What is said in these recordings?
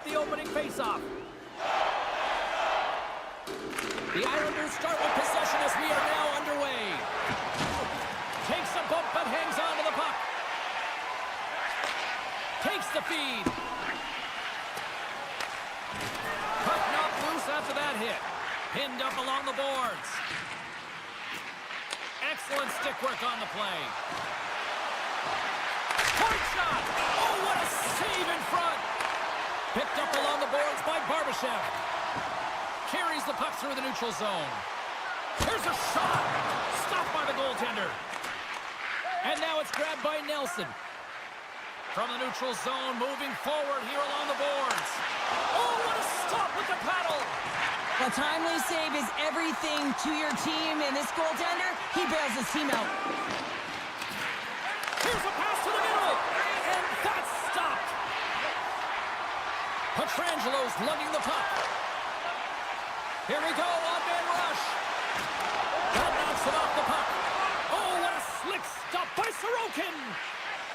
the opening faceoff. The Islanders start with possession as we are now underway. Takes a bump but hangs on to the puck. Takes the feed. Puck knocked loose after that hit. Pinned up along the boards. Excellent stick work on the play. Point shot! Oh, what a save in front! Picked up along the boards by Barbashev. Carries the puck through the neutral zone. Here's a shot! Stopped by the goaltender. And now it's grabbed by Nelson. From the neutral zone, moving forward here along the boards. Oh, what a stop with the paddle! A timely save is everything to your team, and this goaltender, he bails his team out. Here's a pass to the middle, and that's stopped. Petrangelo's lugging the puck. Here we go, on-man rush. That knocks it off the puck. Oh, what a slick stop by Sorokin.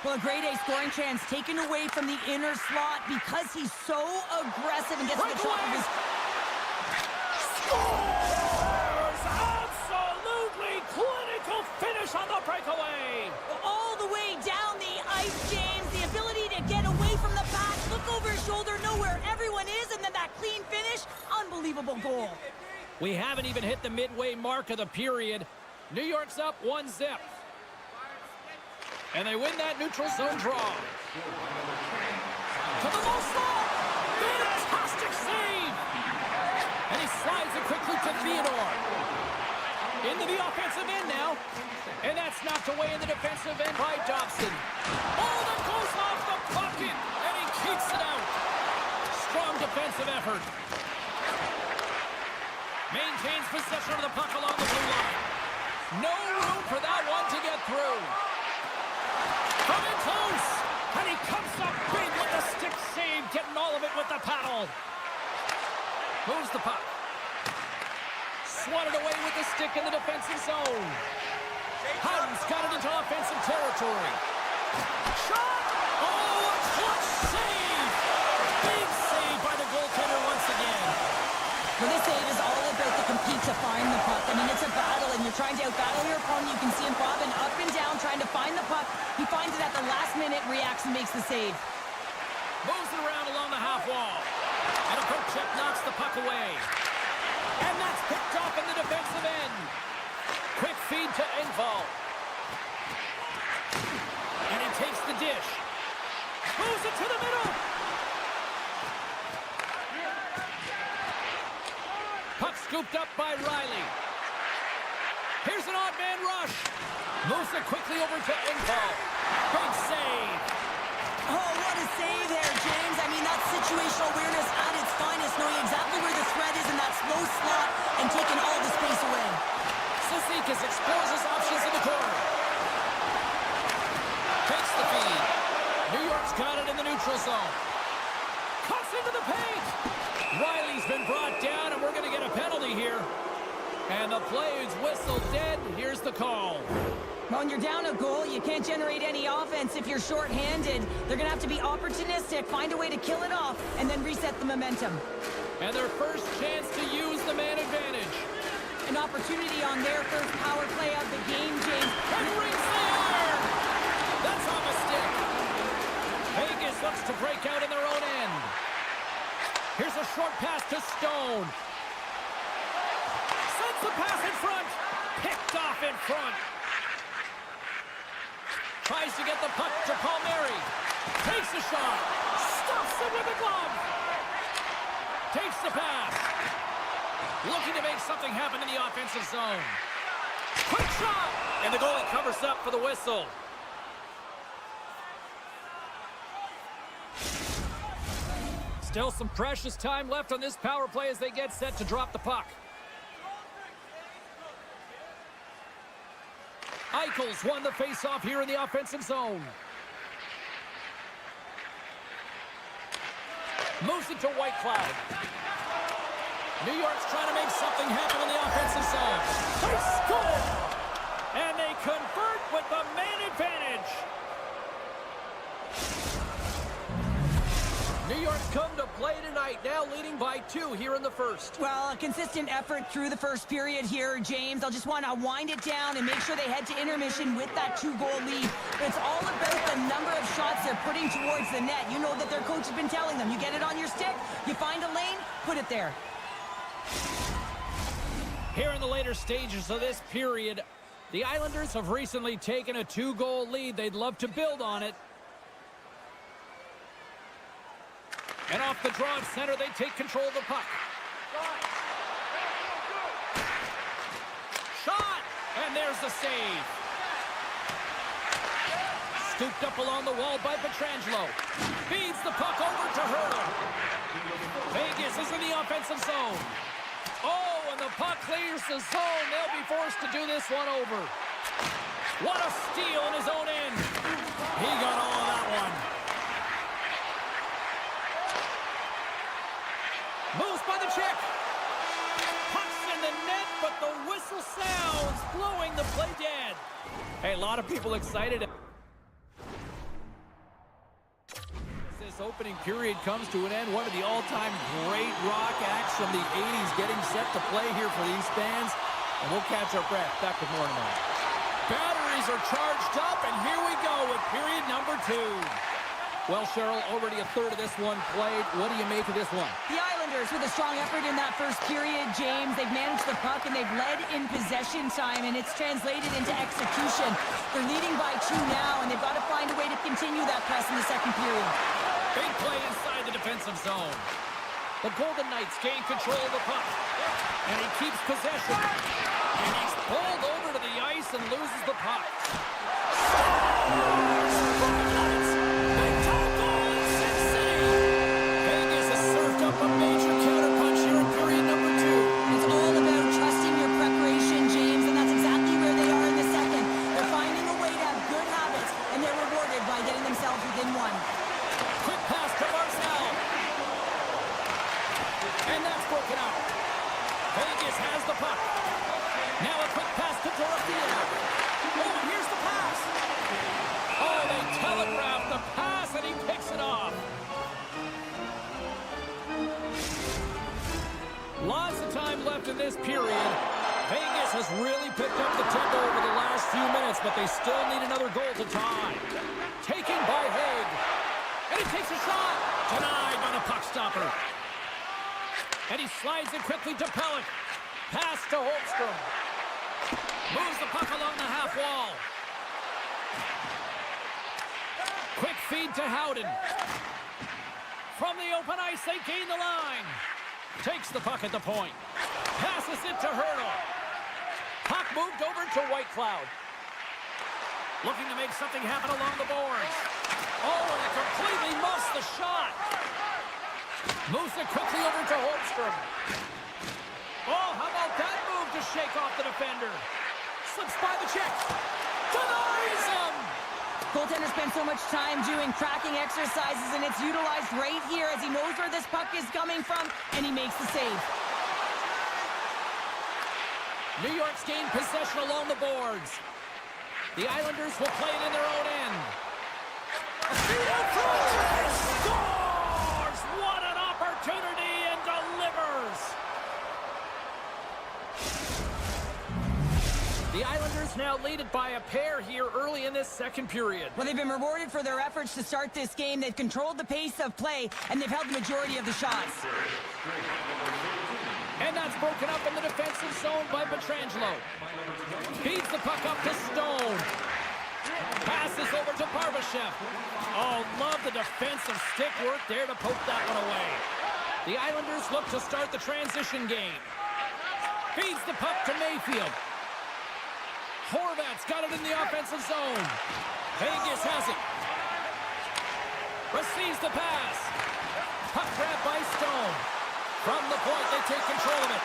Well, a grade A scoring chance taken away from the inner slot because he's so aggressive and gets to the top of his... Scores! Absolutely clinical finish on the breakaway. All the way down the ice, James. The ability to get away from the pack, look over his shoulder, know where everyone is, and then that clean finish. Unbelievable goal. We haven't even hit the midway mark of the period. New York's up 1-0. And they win that neutral zone draw. To the low slot. Fantastic save. And he slides it quickly to Theodore. Into the offensive end now. And that's knocked away in the defensive end by Dobson. Oh, that goes off the pocket. And he keeps it out. Strong defensive effort. Maintains possession of the puck along the blue line. No room for that one to get through. From in close. And he comes up big with the stick save. Getting all of it with the paddle. Moves the puck. Swatted away with the stick in the defensive zone. Howden's got it into offensive territory. Shot! Oh, a clutch save! Big save by the goaltender once again. Well, this save is all about the compete to find the puck. I mean, it's a battle, and you're trying to out-battle your opponent. You can see him bobbing up and down, trying to find the puck. He finds it at the last minute, reacts, and makes the save. Moves it around along the half wall. And a poke check knocks the puck away. And that's picked off in the defensive end. Quick feed to Engvall. And he takes the dish. Moves it to the middle. Puck scooped up by Riley. Here's an odd man rush. Moves it quickly over to Engvall. Big save. Oh, what a save there, James. I mean, that's situational awareness at its finest, knowing exactly where the threat is in that slow slot and taking all the space away. Cizikas explores his options in the corner. Takes the feed. New York's got it in the neutral zone. Cuts into the paint. Riley's been brought down, and we're going to get a penalty here. And the play is whistled dead. Here's the call. When you're down a goal, you can't generate any offense if you're short-handed. They're going to have to be opportunistic, find a way to kill it off, and then reset the momentum. And their first chance to use the man advantage. An opportunity on their first power play of the game, James. And rings the iron! That's on a stick. Vegas looks to break out in their own end. Here's a short pass to Stone. Sends the pass in front. Picked off in front. Tries to get the puck to Palmieri. Takes the shot. Stops it with a glove. Takes the pass. Looking to make something happen in the offensive zone. Quick shot! And the goalie covers up for the whistle. Still some precious time left on this power play as they get set to drop the puck. Eichel's won the faceoff here in the offensive zone. Moves it to Whitecloud. New York's trying to make something happen in the offensive zone. They score! And they convert with the man advantage. New York's come to play tonight, now leading by 2 here in the first. Well, a consistent effort through the first period here, James. They'll just want to wind it down and make sure they head to intermission with that 2-goal lead. But it's all about the number of shots they're putting towards the net. You know that their coach has been telling them, you get it on your stick, you find a lane, put it there. Here in the later stages of this period, the Islanders have recently taken a 2-goal lead. They'd love to build on it. And off the draw at center, they take control of the puck. Shot! And there's the save. Scooped up along the wall by Pietrangelo. Feeds the puck over to Hurdle. Vegas is in the offensive zone. Oh, and the puck clears the zone. They'll be forced to do this one over. What a steal in his own end. He got all of that one. Moves by the check. Puck's in the net, but the whistle sounds, blowing the play dead. Hey, a lot of people excited. This opening period comes to an end. One of the all-time great rock acts from the 80s getting set to play here for these fans. And we'll catch our breath. Back with more tomorrow. Batteries are charged up, and here we go with period number 2. Well, Cheryl, already a third of this one played. What do you make of this one? The Islanders with a strong effort in that first period, James. They've managed the puck, and they've led in possession time, and it's translated into execution. They're leading by 2 now, and they've got to find a way to continue that press in the second period. Big play inside the defensive zone. The Golden Knights gain control of the puck, and he keeps possession. And he's pulled over to the ice and loses the puck. A major counterpunch here in period number 2. It's all about trusting your preparation, James, and that's exactly where they are in the second. They're finding a way to have good habits, and they're rewarded by getting themselves within 1. Quick pass to Marcel. And that's broken out. Vegas has the puck. Now a quick pass to Dorothea. Oh, here's the pass. Oh, they telegraphed the pass, and he picks it off. Lots of time left in this period. Vegas has really picked up the tempo over the last few minutes, but they still need another goal to tie. Taken by Haig. And he takes a shot. Denied by the puck stopper. And he slides it quickly to Pellick. Pass to Holmstrom. Moves the puck along the half wall. Quick feed to Howden. From the open ice, they gain the line. Takes the puck at the point. Passes it to Hurdle. Puck moved over to Whitecloud. Looking to make something happen along the boards. Oh, and it completely muffs the shot. Moves it quickly over to Holmstrom. Oh, how about that move to shake off the defender? Slips by the check. Denies him. Goaltender spends so much time doing tracking exercises, and it's utilized right here as he knows where this puck is coming from, and he makes the save. New York's gained possession along the boards. The Islanders will play it in their own end. A feed out front. Scores! What an opportunity, and delivers! The Islanders now lead it by a pair here early in this second period. Well, they've been rewarded for their efforts to start this game. They've controlled the pace of play, and they've held the majority of the shots. And that's broken up in the defensive zone by Pietrangelo. Feeds the puck up to Stone. Passes over to Barbashev. Oh, love the defensive stick work there to poke that one away. The Islanders look to start the transition game. Feeds the puck to Mayfield. Horvat's got it in the offensive zone. Vegas has it. Receives the pass. Puck grab by Stone. From the point, they take control of it.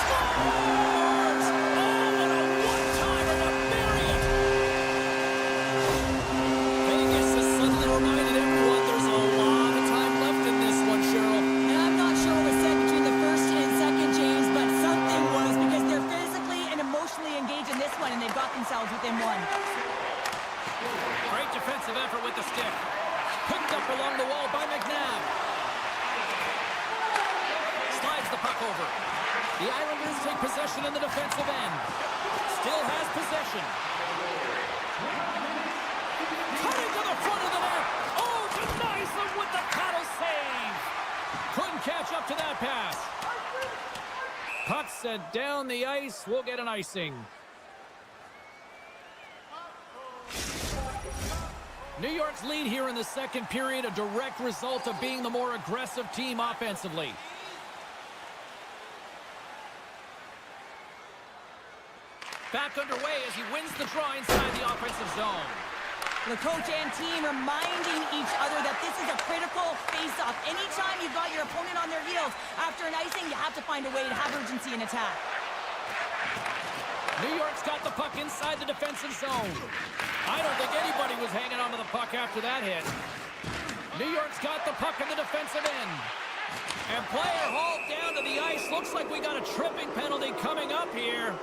Scores! Oh, and a one-timer to bury it. Vegas has suddenly reminded everyone there's a lot of time left in this one, Cheryl. And I'm not sure what was said between the first and second, James, but something was, because they're physically and emotionally engaged in this one, and they've got themselves within 1. Great defensive effort with the stick. Picked up along the wall by McNabb. over. The Islanders take possession in the defensive end. Still has possession. Cutting to the front of the net. Oh, denies them with the paddle save. Couldn't catch up to that pass. Puck sent down the ice. We'll get an icing. New York's lead here in the second period, a direct result of being the more aggressive team offensively. Back underway as he wins the draw inside the offensive zone. The coach and team reminding each other that this is a critical face-off. Anytime you've got your opponent on their heels after an icing, you have to find a way to have urgency in attack. New York's got the puck inside the defensive zone. I don't think anybody was hanging onto the puck after that hit. New York's got the puck in the defensive end. And player hauled down to the ice. Looks like we got a tripping penalty coming up here.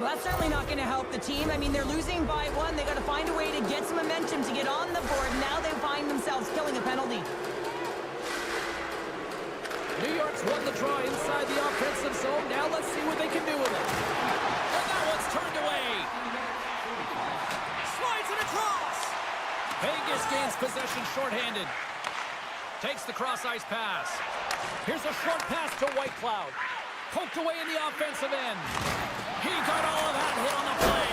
Well, that's certainly not going to help the team. I mean, they're losing by one. They got to find a way to get some momentum to get on the board. Now they find themselves killing a penalty. New York's won the draw inside the offensive zone. Now let's see what they can do with it. And that one's turned away. Slides it across. Vegas gains possession shorthanded. Takes the cross-ice pass. Here's a short pass to White Cloud. Poked away in the offensive end. He got all of that hit on the play.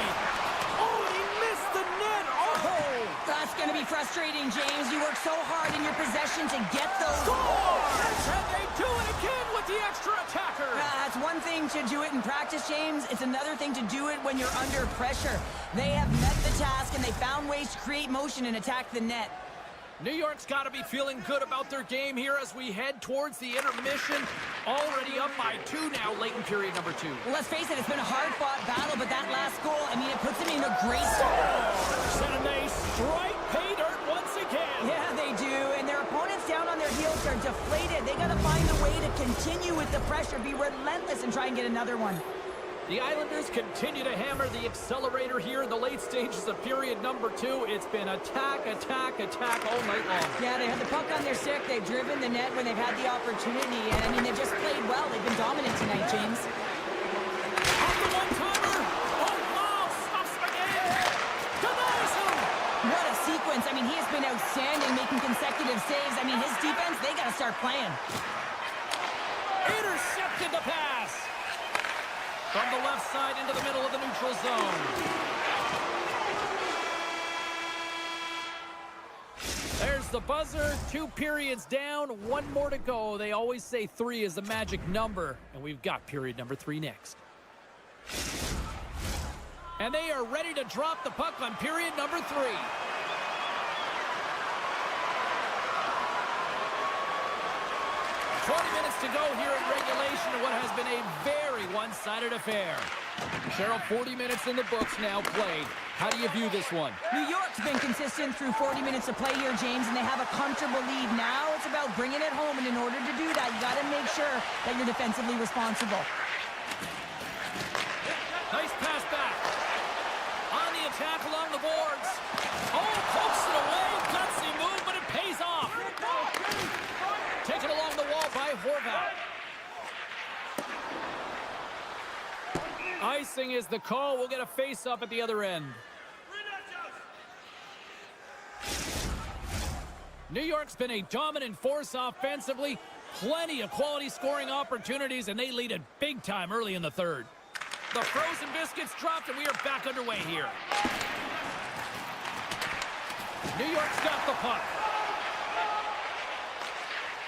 Oh, and he missed the net. Oh! That's going to be frustrating, James. You work so hard in your possession to get those Scores! And they do it again with the extra attacker. That's one thing to do it in practice, James. It's another thing to do it when you're under pressure. They have met the task, and they found ways to create motion and attack the net. New York's got to be feeling good about their game here as we head towards the intermission. Already up by 2 now, late in period number 2. Well, let's face it, it's been a hard-fought battle, but that last goal, I mean, it puts them in a great start. And they strike pay dirt once again. Yeah, they do, and their opponents down on their heels are deflated. They got to find a way to continue with the pressure, be relentless, and try and get another one. The Islanders continue to hammer the accelerator here in the late stages of period number 2. It's been attack, attack, attack all night long. Yeah, they had the puck on their stick. They've driven the net when they've had the opportunity. And, I mean, they've just played well. They've been dominant tonight, James. Off the one-timer. Oh, wow. Stops him again. Denies him. What a sequence. I mean, he has been outstanding, making consecutive saves. I mean, his defense, they got to start playing. Intercepted the pass. From the left side into the middle of the neutral zone. There's the buzzer. 2 periods down, 1 more to go. They always say 3 is the magic number, and we've got period number 3 next. And they are ready to drop the puck on period number 3. Minutes to go here in regulation in what has been a very one-sided affair. Cheryl, 40 minutes in the books now played. How do you view this one? New York's been consistent through 40 minutes of play here, James, and they have a comfortable lead. Now it's about bringing it home, and in order to do that, you got to make sure that you're defensively responsible. Nice pass back. On the attack along the boards. Oh, pokes it away. Gutsy move, but it pays off. Taken along the wall by Horvat. Icing is the call. We'll get a face-up at the other end. New York's been a dominant force offensively. Plenty of quality scoring opportunities, and they lead it big time early in the third. The frozen biscuits dropped, and we are back underway here. New York's got the puck.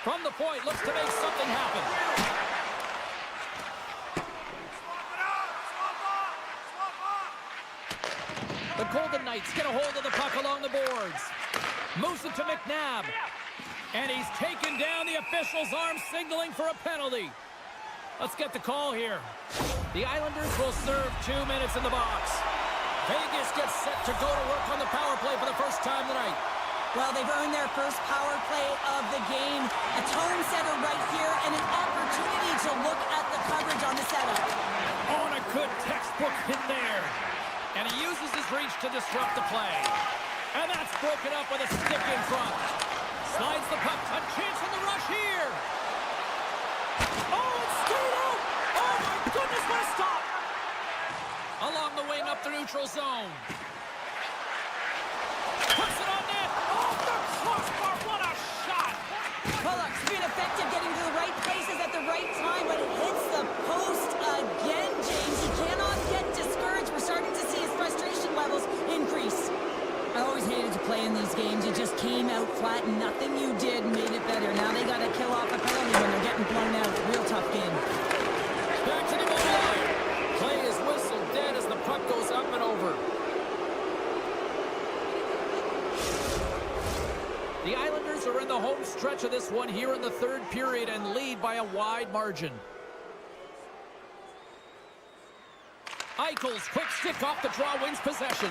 From the point, looks to make something happen. The Golden Knights get a hold of the puck along the boards. Moves it to McNabb. And he's taken down. The official's arm signaling for a penalty. Let's get the call here. The Islanders will serve 2 minutes in the box. Vegas gets set to go to work on the power play for the first time tonight. Well, they've earned their first power play of the game. A tone setter right here and an opportunity to look at the coverage on the setup. Oh, and a good textbook hit there. And he uses his reach to disrupt the play. And that's broken up with a stick in front. Slides the puck. A chance in the rush here. Oh, it's stayed effective getting to the right places at the right time, but it hits the post again, James. He cannot get discouraged. We're starting to see his frustration levels increase. I always hated to play in these games. You just came out flat and nothing you did made it better. Now they got to kill off a penalty when they're getting blown out. Real tough game. Back to the goal line. Play is whistled dead as the puck goes up and over. The Islanders are in the home stretch of this one here in the third period and lead by a wide margin. Eichel's quick stick off the draw wins possession.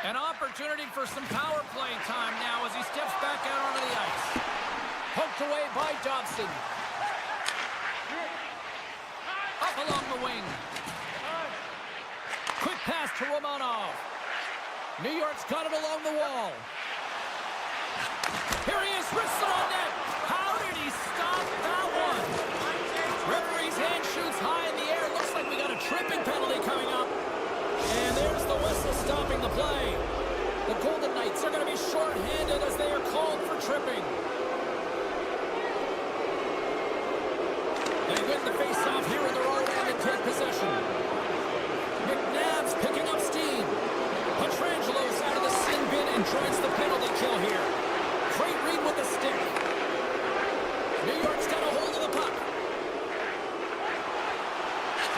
An opportunity for some power play time now as he steps back out onto the ice. Poked away by Dobson. Up along the wing. Quick pass to Romanov. New York's got it along the wall. Here he is, wrists it on net. How did he stop that one? Referee's hand shoots high in the air. Looks like we got a tripping penalty coming up. And there's the whistle stopping the play. The Golden Knights are going to be short-handed as they are called for tripping. They win the face-off here in their own end and take possession. McNabb's picking up steam. Petrangelo's out of the sin bin and joins the penalty kill here. Great read with the stick. New York's got a hold of the puck.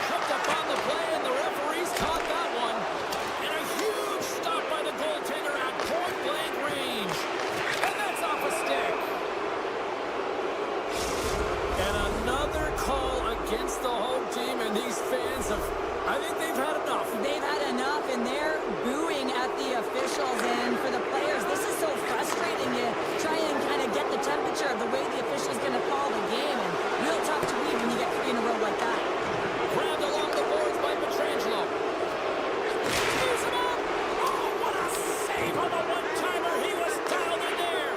Tripped up on the play, and the referees caught that one. And a huge stop by the goaltender at point-blank range. And that's off a stick. And another call against the home team, and these fans have, I think they've had enough. They've had enough, and they're booing at the officials. And for the players, this is so frustrating. You try and kind of get the temperature of the way the official's going to call the game, and real tough to read when you get 3 in a row like that. Grabbed along the boards by Petrangelo. He's him up. Oh, what a save on the one-timer. He was down in there.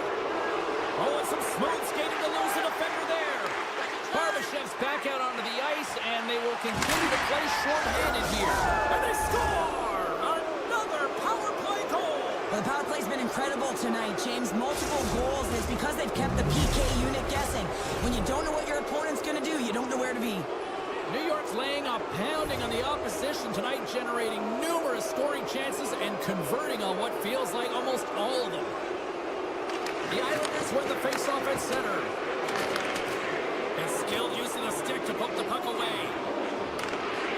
Oh, and some smooth skating to lose a defender there. Barbashev's back out onto the ice, and they will continue to play short-handed here. And they score! Another power play goal! Well, the power play's been incredible tonight, James. Multiple goals, and it's because they've kept the PK unit guessing. When you don't know what your opponent's going to do, you don't know where to be. New York's laying a pounding on the opposition tonight, generating numerous scoring chances and converting on what feels like almost all of them. The Islanders win the faceoff at center. And skilled use of the stick to poke the puck away.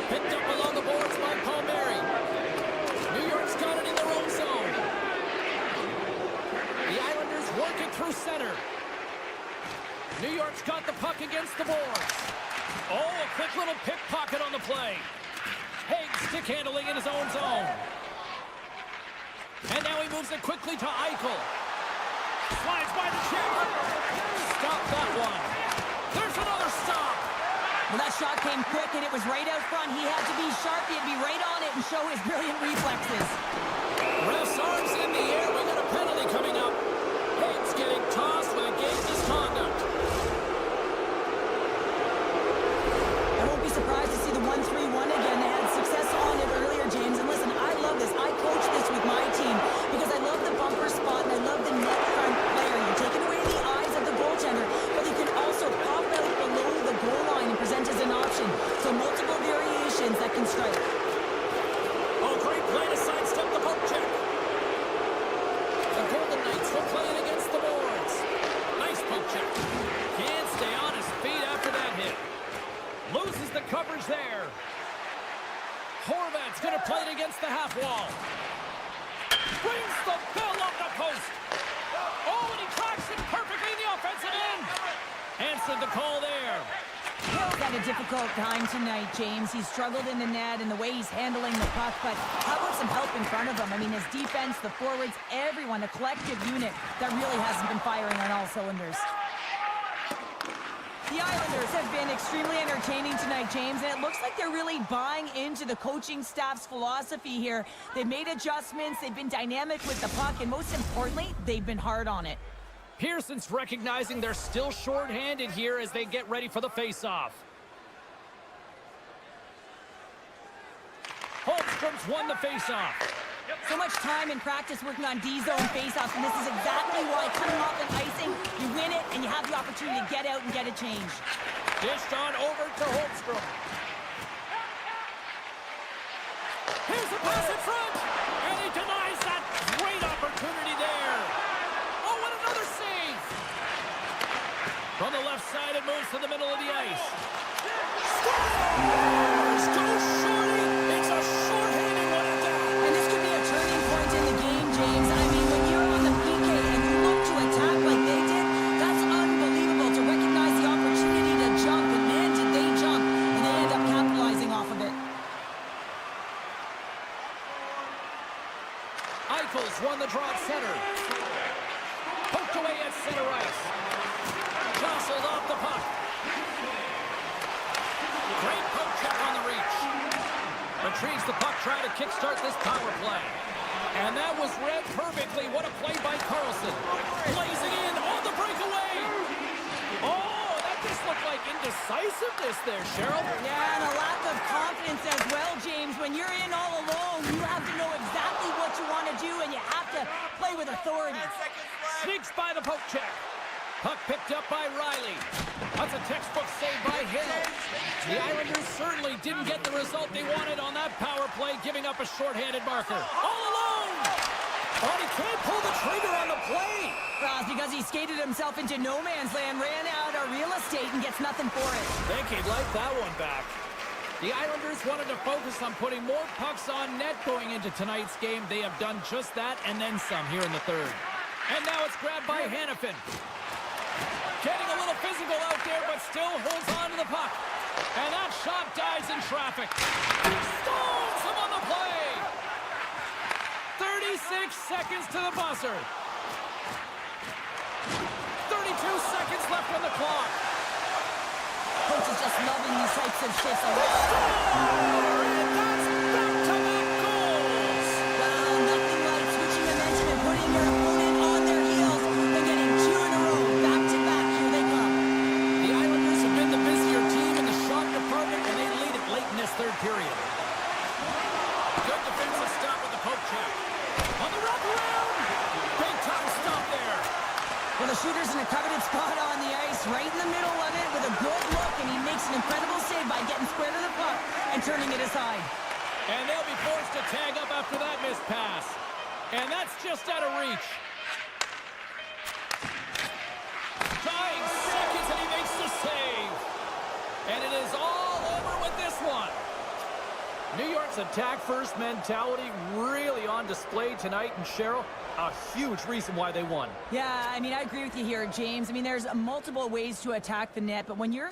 Picked up along the boards by Palmieri. New York's got it in their own zone. The Islanders work it through center. New York's got the puck against the boards. Oh, a quick little pickpocket on the play. Haig stick handling in his own zone. And now he moves it quickly to Eichel. Slides by the chamber. Stop that one. There's another stop. Well, that shot came quick, and it was right out front. He had to be sharp. He had to be right on it and show his brilliant reflexes. Ref's arms in the air. We got a penalty coming up. Haig's getting tossed with a game misconduct. I won't be surprised to see the 1-3-1 again. They had success on it earlier, James. And listen, I love this. I coach this with my team because I love the bumper spot and I love the net front player. You're taking away the eyes of the goaltender, but you can also pop out below the goal line and present as an option. So multiple variations that can strike. Oh, great play to sidestep the poke check. The Golden Knights will play it against the boards. Nice poke check. Can't stay on his feet after that hit. Loses the coverage there. Horvat's going to play it against the half wall. Brings the bell up the post. Oh, and he tracks it perfectly in the offensive end. Answered the call there. Hill's had a difficult time tonight, James. He's struggled in the net and the way he's handling the puck, but how about some help in front of him? I mean, his defense, the forwards, everyone, a collective unit that really hasn't been firing on all cylinders. The Islanders have been extremely entertaining tonight, James, and it looks like they're really buying into the coaching staff's philosophy here. They've made adjustments, they've been dynamic with the puck, and most importantly, they've been hard on it. Pearson's recognizing they're still short-handed here as they get ready for the face-off. Holmstrom's won the face-off. So much time in practice working on D-zone faceoffs, and this is exactly why cutting off and icing, you win it, and you have the opportunity to get out and get a change. Dished on over to Holmstrom. Here's the pass in front, and he denies that great opportunity there. Oh, what another save! From the left side, it moves to the middle of the ice. Scores! Goes shorty! It's a short-handed one at that. And this could be a turning point in the game, James. I mean, when you're on the PK and you look to attack like they did, that's unbelievable to recognize the opportunity to jump. And man, did they jump, and they end up capitalizing off of it. Eichels won the draw at center. Poked away at center ice. Jostled off the puck. Great poke check on the reach. Retrieves the puck, trying to kickstart this power play. And that was read perfectly. What a play by Carlson. Blazing in on the breakaway. Oh, that just looked like indecisiveness there, Cheryl. Yeah, and a lack of confidence as well, James. When you're in all alone, you have to know exactly what you want to do, and you have to play with authority. Sneaks by the poke check. Puck picked up by Riley. That's a textbook save by Hill. The Islanders certainly didn't get the result they wanted on that power play, giving up a shorthanded marker. All alone! Oh, he can't pull the trigger on the play. Well, it's because he skated himself into no man's land, ran out of real estate, and gets nothing for it. Think he'd like that one back. The Islanders wanted to focus on putting more pucks on net going into tonight's game. They have done just that and then some here in the third. And now it's grabbed by Hannafin. Getting a little physical out there, but still holds on to the puck. And that shot dies in traffic. Stones him on the play. 36 seconds to the buzzer. 32 seconds left on the clock. Coach is just loving these types of shifts. And that's back-to-back goals. Well, nothing like switching momentum and putting your opponent on their heels and getting two in a row. Back-to-back, here they come. The Islanders have been the busier team in the shot department, and they lead it late in this third period. Good defensive stop with the poke check. On the wraparound. Big time stop there. Well, the shooter's in a coveted spot on the ice, right in the middle of it with a good look, and he makes an incredible save by getting square to the puck and turning it aside. And they'll be forced to tag up after that missed pass. And that's just out of reach. Dying seconds, and he makes the save. And it is all over with this one. New York's attack-first mentality really on display tonight, and Cheryl, a huge reason why they won. Yeah, I mean, I agree with you here, James. I mean, there's multiple ways to attack the net, but when you're...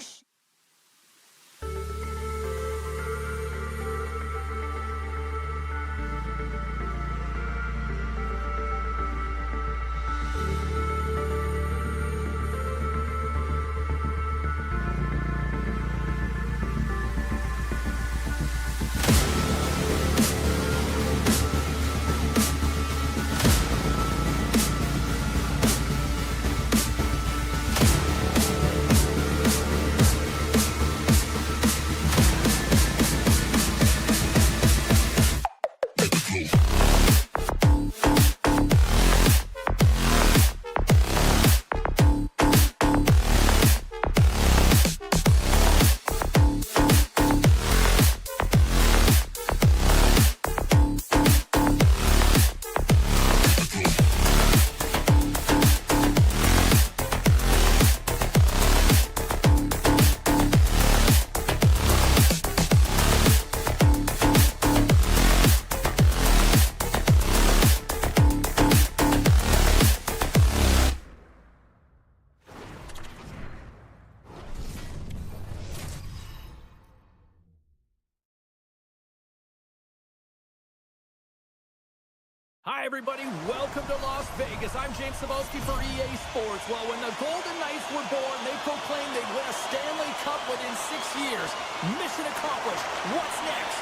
Hi, everybody. Welcome to Las Vegas. I'm James Cebulski for EA Sports. Well, when the Golden Knights were born, they proclaimed they'd win a Stanley Cup within 6 years. Mission accomplished. What's next?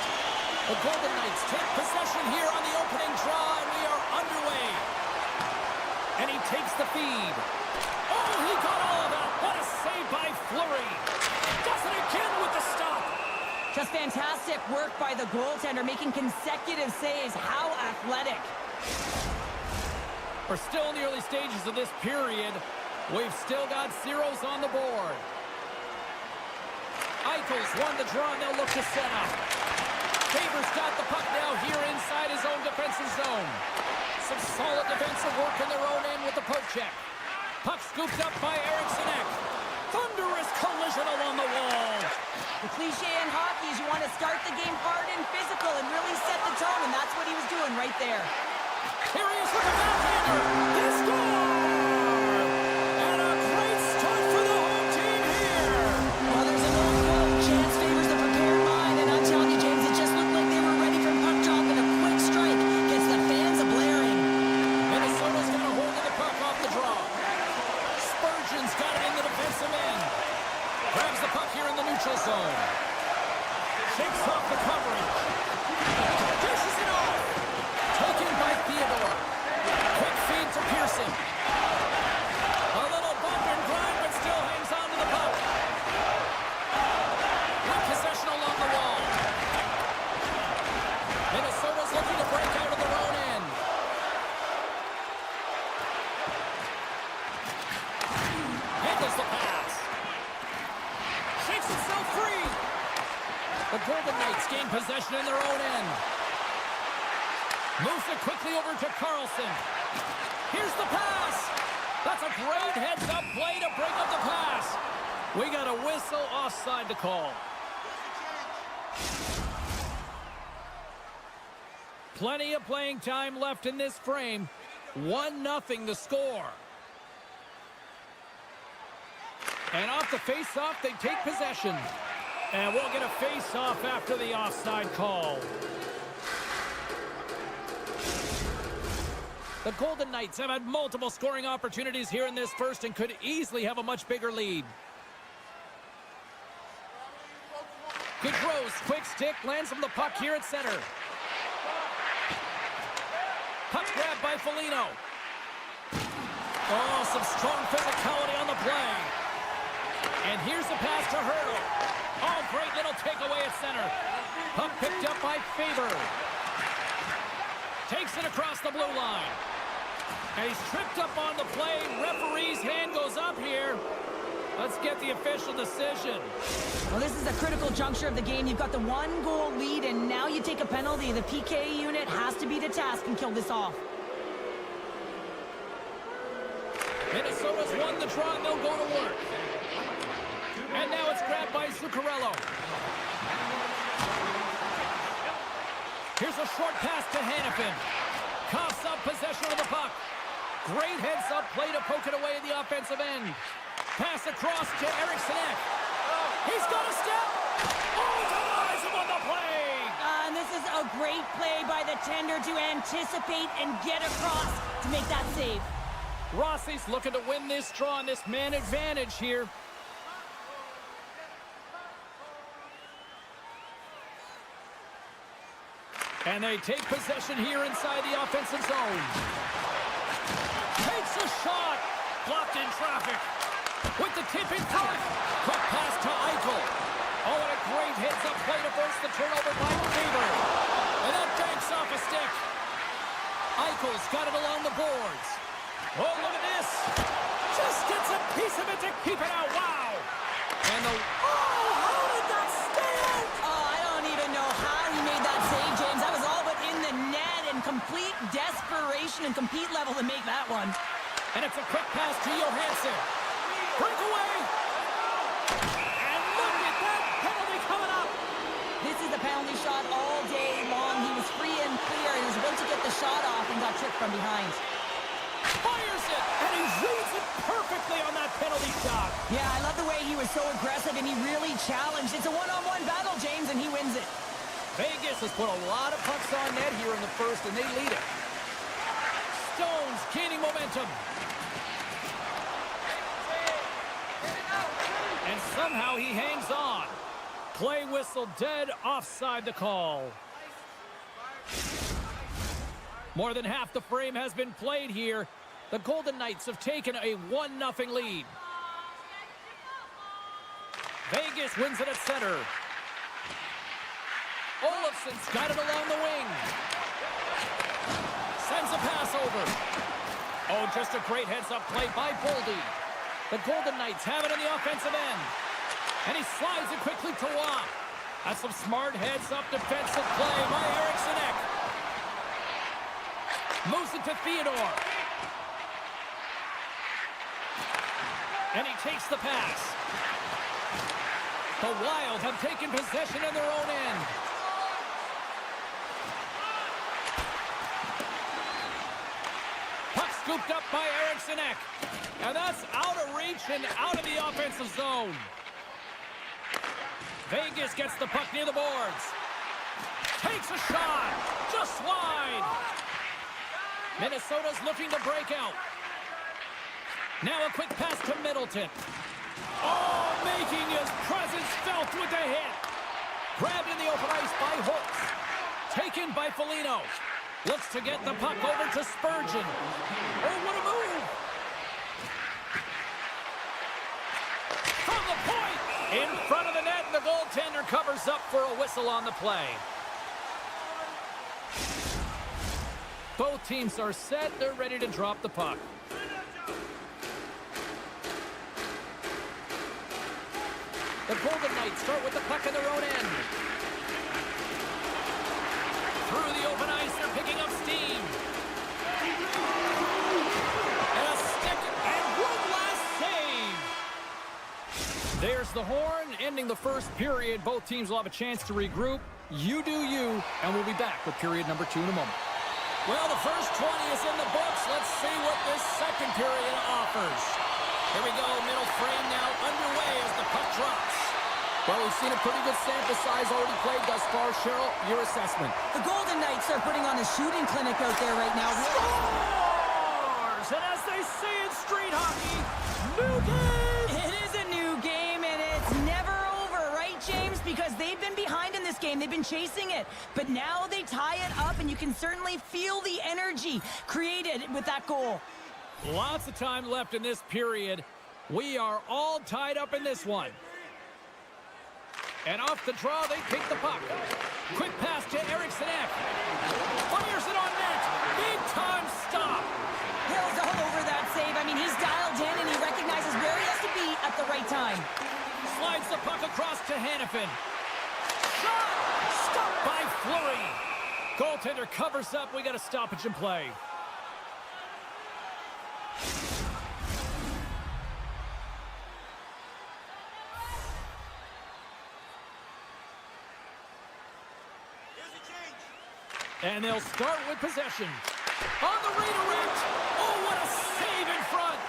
The Golden Knights take possession here on the opening draw, and we are underway. And he takes the feed. Oh, he got all of that. What a save by Fleury. Does it again with the stop. Just fantastic work by the goaltender, making consecutive saves. How athletic. We're still in the early stages of this period. We've still got zeros on the board. Eichel's won the draw, and they'll look to set up. Faber's got the puck now here inside his own defensive zone. Some solid defensive work in their own end with the poke check. Puck scooped up by Eriksson. Thunderous collision along the wall. The cliche in hockey is you want to start the game hard and physical and really set the tone, and that's what he was doing right there. Here he is with the backhander. He scored! And a great start for the home team here. Well, there's an old quote, chance favors the prepared mind, and I'm telling you, James, it just looked like they were ready for puck drop, and a quick strike gets the fans a-blaring. Minnesota's got a hold of the puck off the draw. Spurgeon's got it in the defensive end. Grabs the puck here in the neutral zone. Shakes off the coverage. Dishes it off. Taken by Theodore. Quick feed to Pearson. A little bump and grind, but still hangs on to the puck. With possession along the wall. Minnesota's looking to break out of their own end. Handles the pass. Shakes himself free. The Golden Knights gain possession in their own end. Moves it quickly over to Carlson. Here's the pass. That's a great heads-up play to break up the pass. We got a whistle offside to call. Plenty of playing time left in this frame. 1-0 the score. And off the face-off, they take possession. And we'll get a face-off after the offside call. The Golden Knights have had multiple scoring opportunities here in this first and could easily have a much bigger lead. Gaudreau's quick stick lands him the puck here at center. Puck grab by Foligno. Oh, some strong physicality on the play. And here's the pass to Hurdle. Oh, great little takeaway at center. Puck picked up by Faber. Takes it across the blue line. And he's tripped up on the play. Referee's hand goes up here. Let's get the official decision. Well, this is a critical juncture of the game. You've got the 1-goal lead, and now you take a penalty. The PK unit has to be to task and kill this off. Minnesota's won the draw, and they'll go to work. And now it's grabbed by Zuccarello. Here's a short pass to Hannafin. Coughs up possession of the puck. Great heads-up play to poke it away in the offensive end. Pass across to Eriksson. He's got a step. Oh, denies him on the play. And this is a great play by the tender to anticipate and get across to make that save. Rossi's looking to win this draw on this man advantage here. And they take possession here inside the offensive zone. Takes a shot. Blocked in traffic. With the tip in front. Quick pass to Eichel. Oh, and a great heads-up play to force the turnover by Faber. And that banks off a stick. Eichel's got it along the boards. Oh, look at this. Just gets a piece of it to keep it out. Wow. And the... Oh, how did that stand? Oh, I don't even know how he made that save, James. That was all but in the net and complete desperation and compete level to make that one. And it's a quick pass to Johansson. Breakaway. And look at that penalty coming up. This is a penalty shot all day long. He was free and clear and was about to get the shot off and got tripped from behind. Fires it, and he reads it perfectly on that penalty shot. Yeah, I love the way he was so aggressive and he really challenged. It's a one-on-one battle, James, and he wins it. Vegas has put a lot of pucks on net here in the first, and they lead it. Stones gaining momentum. And somehow he hangs on. Play whistle dead, offside the call. More than half the frame has been played here. The Golden Knights have taken a 1-0 lead. Vegas wins it at center. Olofsson's got it along the wing. Sends a pass over. Oh, just a great heads-up play by Boldy. The Golden Knights have it on the offensive end. And he slides it quickly to Waugh. That's some smart heads-up defensive play by Eriksson. Moves it to Theodore. And he takes the pass. The Wild have taken possession in their own end. Puck scooped up by Eriksson. And that's out of reach and out of the offensive zone. Vegas gets the puck near the boards. Takes a shot. Just wide. Minnesota's looking to break out. Now a quick pass to Middleton. Oh, making his presence felt with the hit. Grabbed in the open ice by Holtz. Taken by Foligno. Looks to get the puck over to Spurgeon. Oh, what a move. From the point. In front of the net, and the goaltender covers up for a whistle on the play. Both teams are set. They're ready to drop the puck. The Golden Knights start with the puck in their own end. Through the open ice, they're picking up steam. And a stick, and one last save. There's the horn, ending the first period. Both teams will have a chance to regroup. You do you, and we'll be back with period number 2 in a moment. Well, the first 20 is in the books. Let's see what this second period offers. Here we go, middle frame now underway as the puck drops. Well, we've seen a pretty good sample size already played thus far. Cheryl, your assessment. The Golden Knights are putting on a shooting clinic out there right now. Scores! And as they say in street hockey, new game! It is a new game, and it's never over, right, James? Because they've been behind in this game. They've been chasing it. But now they tie it up, and you can certainly feel the energy created with that goal. Lots of time left in this period. We are all tied up in this one. And off the draw, they pick the puck. Quick pass to Eriksson. Fires it on net. Big time stop. Hill's all over that save. I mean, he's dialed in, and he recognizes where he has to be at the right time. Slides the puck across to Hanifin. Shot! Stopped by Fleury. Goaltender covers up. We got a stoppage in play. And they'll start with possession. On the redirect. Oh, what a save in front.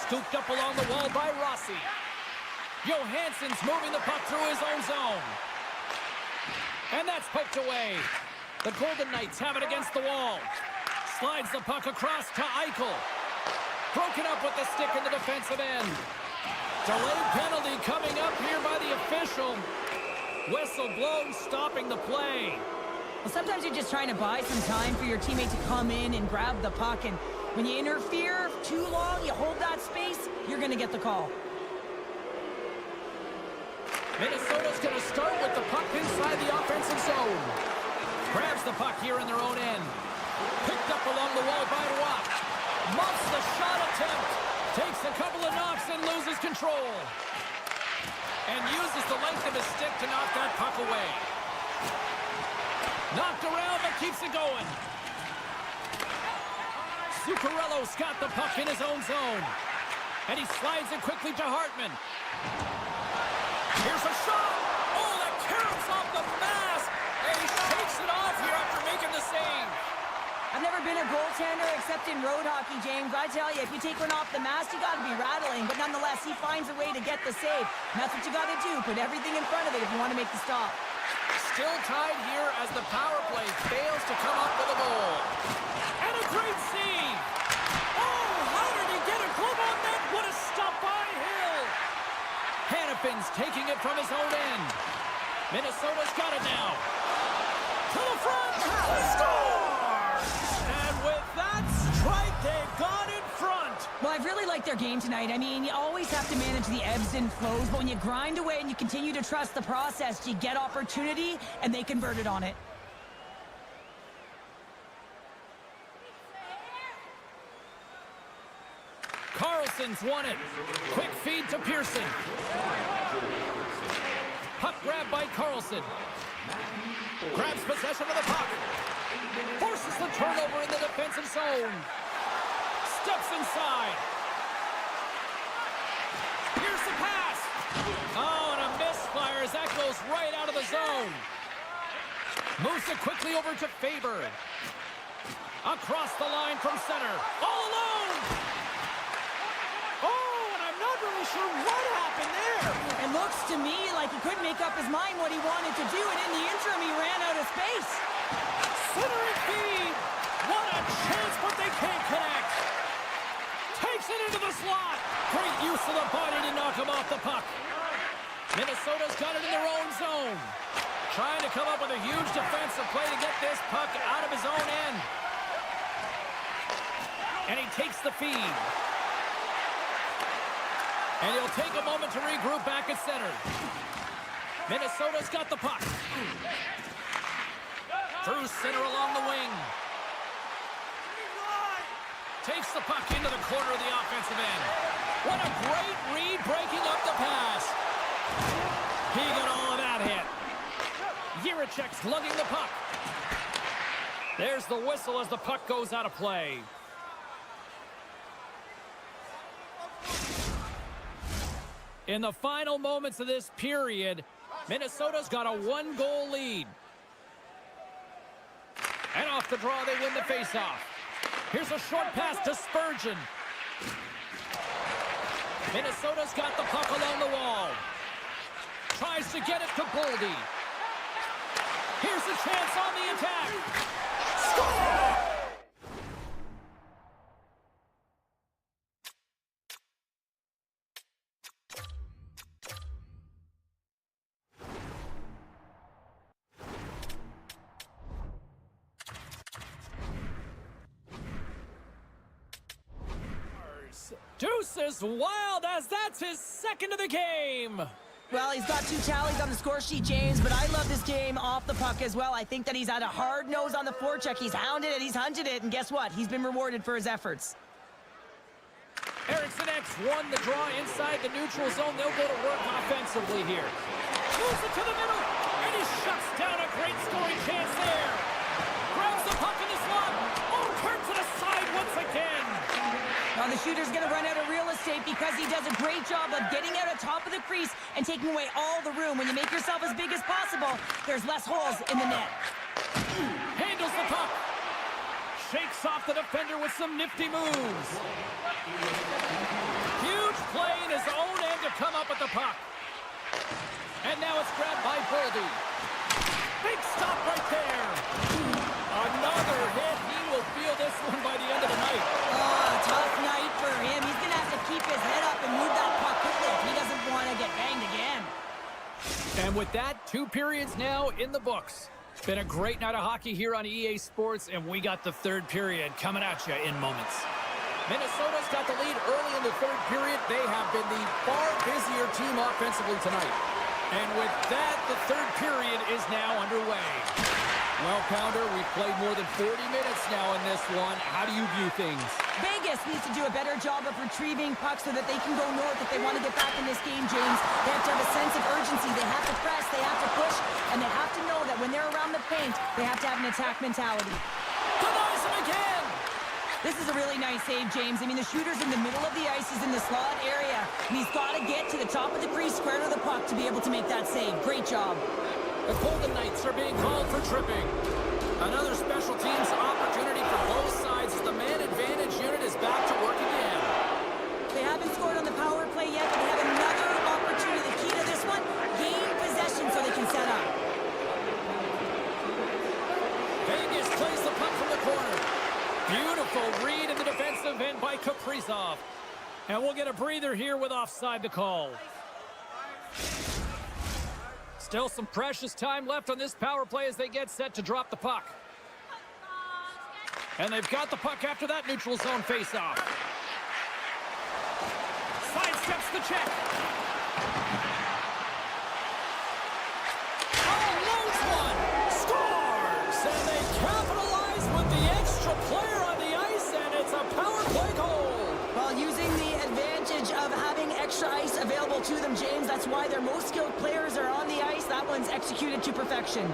Scooped up along the wall by Rossi. Johansson's moving the puck through his own zone. And that's poked away. The Golden Knights have it against the wall. Slides the puck across to Eichel. Broken up with the stick in the defensive end. Delayed penalty coming up here by the official. Whistle blown, stopping the play. Well, sometimes you're just trying to buy some time for your teammate to come in and grab the puck. And when you interfere too long, you hold that space, you're going to get the call. Minnesota's going to start with the puck inside the offensive zone. Grabs the puck here in their own end. Picked up along the wall by Watt. Muffs the shot attempt. Takes a couple of knocks and loses control. And uses the length of his stick to knock that puck away. Knocked around, but keeps it going. Zuccarello's got the puck in his own zone. And he slides it quickly to Hartman. Here's a shot. Oh, that caroms off the mask. And he takes it off here after making the save. I've never been a goaltender except in road hockey, James. I tell you, if you take one off the mask, you got to be rattling. But nonetheless, he finds a way to get the save. And that's what you got to do. Put everything in front of it if you want to make the stop. Still tied here as the power play fails to come up with a goal. And a great save. Oh, how did he get a glove on that? What a stop by Hill. Hanifin's taking it from his own end. Minnesota's got it now. To the front. Score! And with that strike, they've gone in front. Well, I've really liked like their game tonight. I mean, you always have to manage the ebbs and flows, but when you grind away and you continue to trust the process, you get opportunity, and they converted on it. Carlson's won it. Quick feed to Pearson. Puck grab by Carlson. Grabs possession of the puck. Forces the turnover in the defensive zone. Steps inside. Here's the pass. Oh, and a misfire as that goes right out of the zone. Moves it quickly over to Faber. Across the line from center. All alone. Oh, and I'm not really sure what happened there. It looks to me like he couldn't make up his mind what he wanted to do, and in the interim, he ran out of space. Centering feed. What a chance, but they can't connect. Takes it into the slot. Great use of the body to knock him off the puck. Minnesota's got it in their own zone. Trying to come up with a huge defensive play to get this puck out of his own end. And he takes the feed. And he'll take a moment to regroup back at center. Minnesota's got the puck. Through center along the wing. Takes the puck into the corner of the offensive end. What a great read breaking up the pass. He got all of that hit. Jiricek's lugging the puck. There's the whistle as the puck goes out of play. In the final moments of this period, Minnesota's got a 1-goal lead. And off the draw, they win the faceoff. Here's a short pass to Spurgeon. Minnesota's got the puck along the wall. Tries to get it to Boldy. Here's a chance on the attack. Score! Deuce is wild as that's his second of the game. Well, he's got 2 tallies on the score sheet, James, but I love this game off the puck as well. I think that he's had a hard nose on the forecheck. He's hounded it, he's hunted it, and guess what? He's been rewarded for his efforts. Eriksson X won the draw inside the neutral zone. They'll go to work offensively here. Moves it to the middle, and he shuts down a great scoring chance there. Grabs the puck in the slot. Oh, turns it aside once again. Now the shooter's going to run out of real estate because he does a great job of getting out of top of the crease and taking away all the room. When you make yourself as big as possible, there's less holes in the net. Handles the puck. Shakes off the defender with some nifty moves. Huge play in his own end to come up with the puck. And now it's grabbed by Boldy. Big stop right there. Another hit. He will feel this one by the end of the night. Oh, tough night for him. He's going to have to keep his head up and move that puck quickly if he doesn't want to get banged again. And with that, 2 periods now in the books. It's been a great night of hockey here on EA Sports, and we got the 3rd period coming at you in moments. Minnesota's got the lead early in the 3rd period. They have been the far busier team offensively tonight. And with that, the 3rd period is now underway. Well, Pounder, we've played more than 40 minutes now in this one. How do you view things? Vegas needs to do a better job of retrieving pucks so that they can go north if they want to get back in this game, James. They have to have a sense of urgency. They have to press, they have to push, and they have to know that when they're around the paint, they have to have an attack mentality. Denies him again! This is a really nice save, James. I mean, the shooter's in the middle of the ice. He's in the slot area, and he's got to get to the top of the crease, square to the puck to be able to make that save. Great job. The Golden Knights are being called for tripping. Another special teams opportunity for both sides as the man advantage unit is back to work again. They haven't scored on the power play yet, but they have another opportunity. The key to this one, gain possession so they can set up. Vegas plays the puck from the corner. Beautiful read in the defensive end by Kaprizov. And we'll get a breather here with offside the call. Still some precious time left on this power play as they get set to drop the puck. And they've got the puck after that neutral zone faceoff. Accepts the check. Unloads one. Scores! And they capitalize with the extra player on the ice, and it's a power play goal. Well, using the advantage of having extra ice available to them, James, that's why their most skilled players are on the ice. That one's executed to perfection.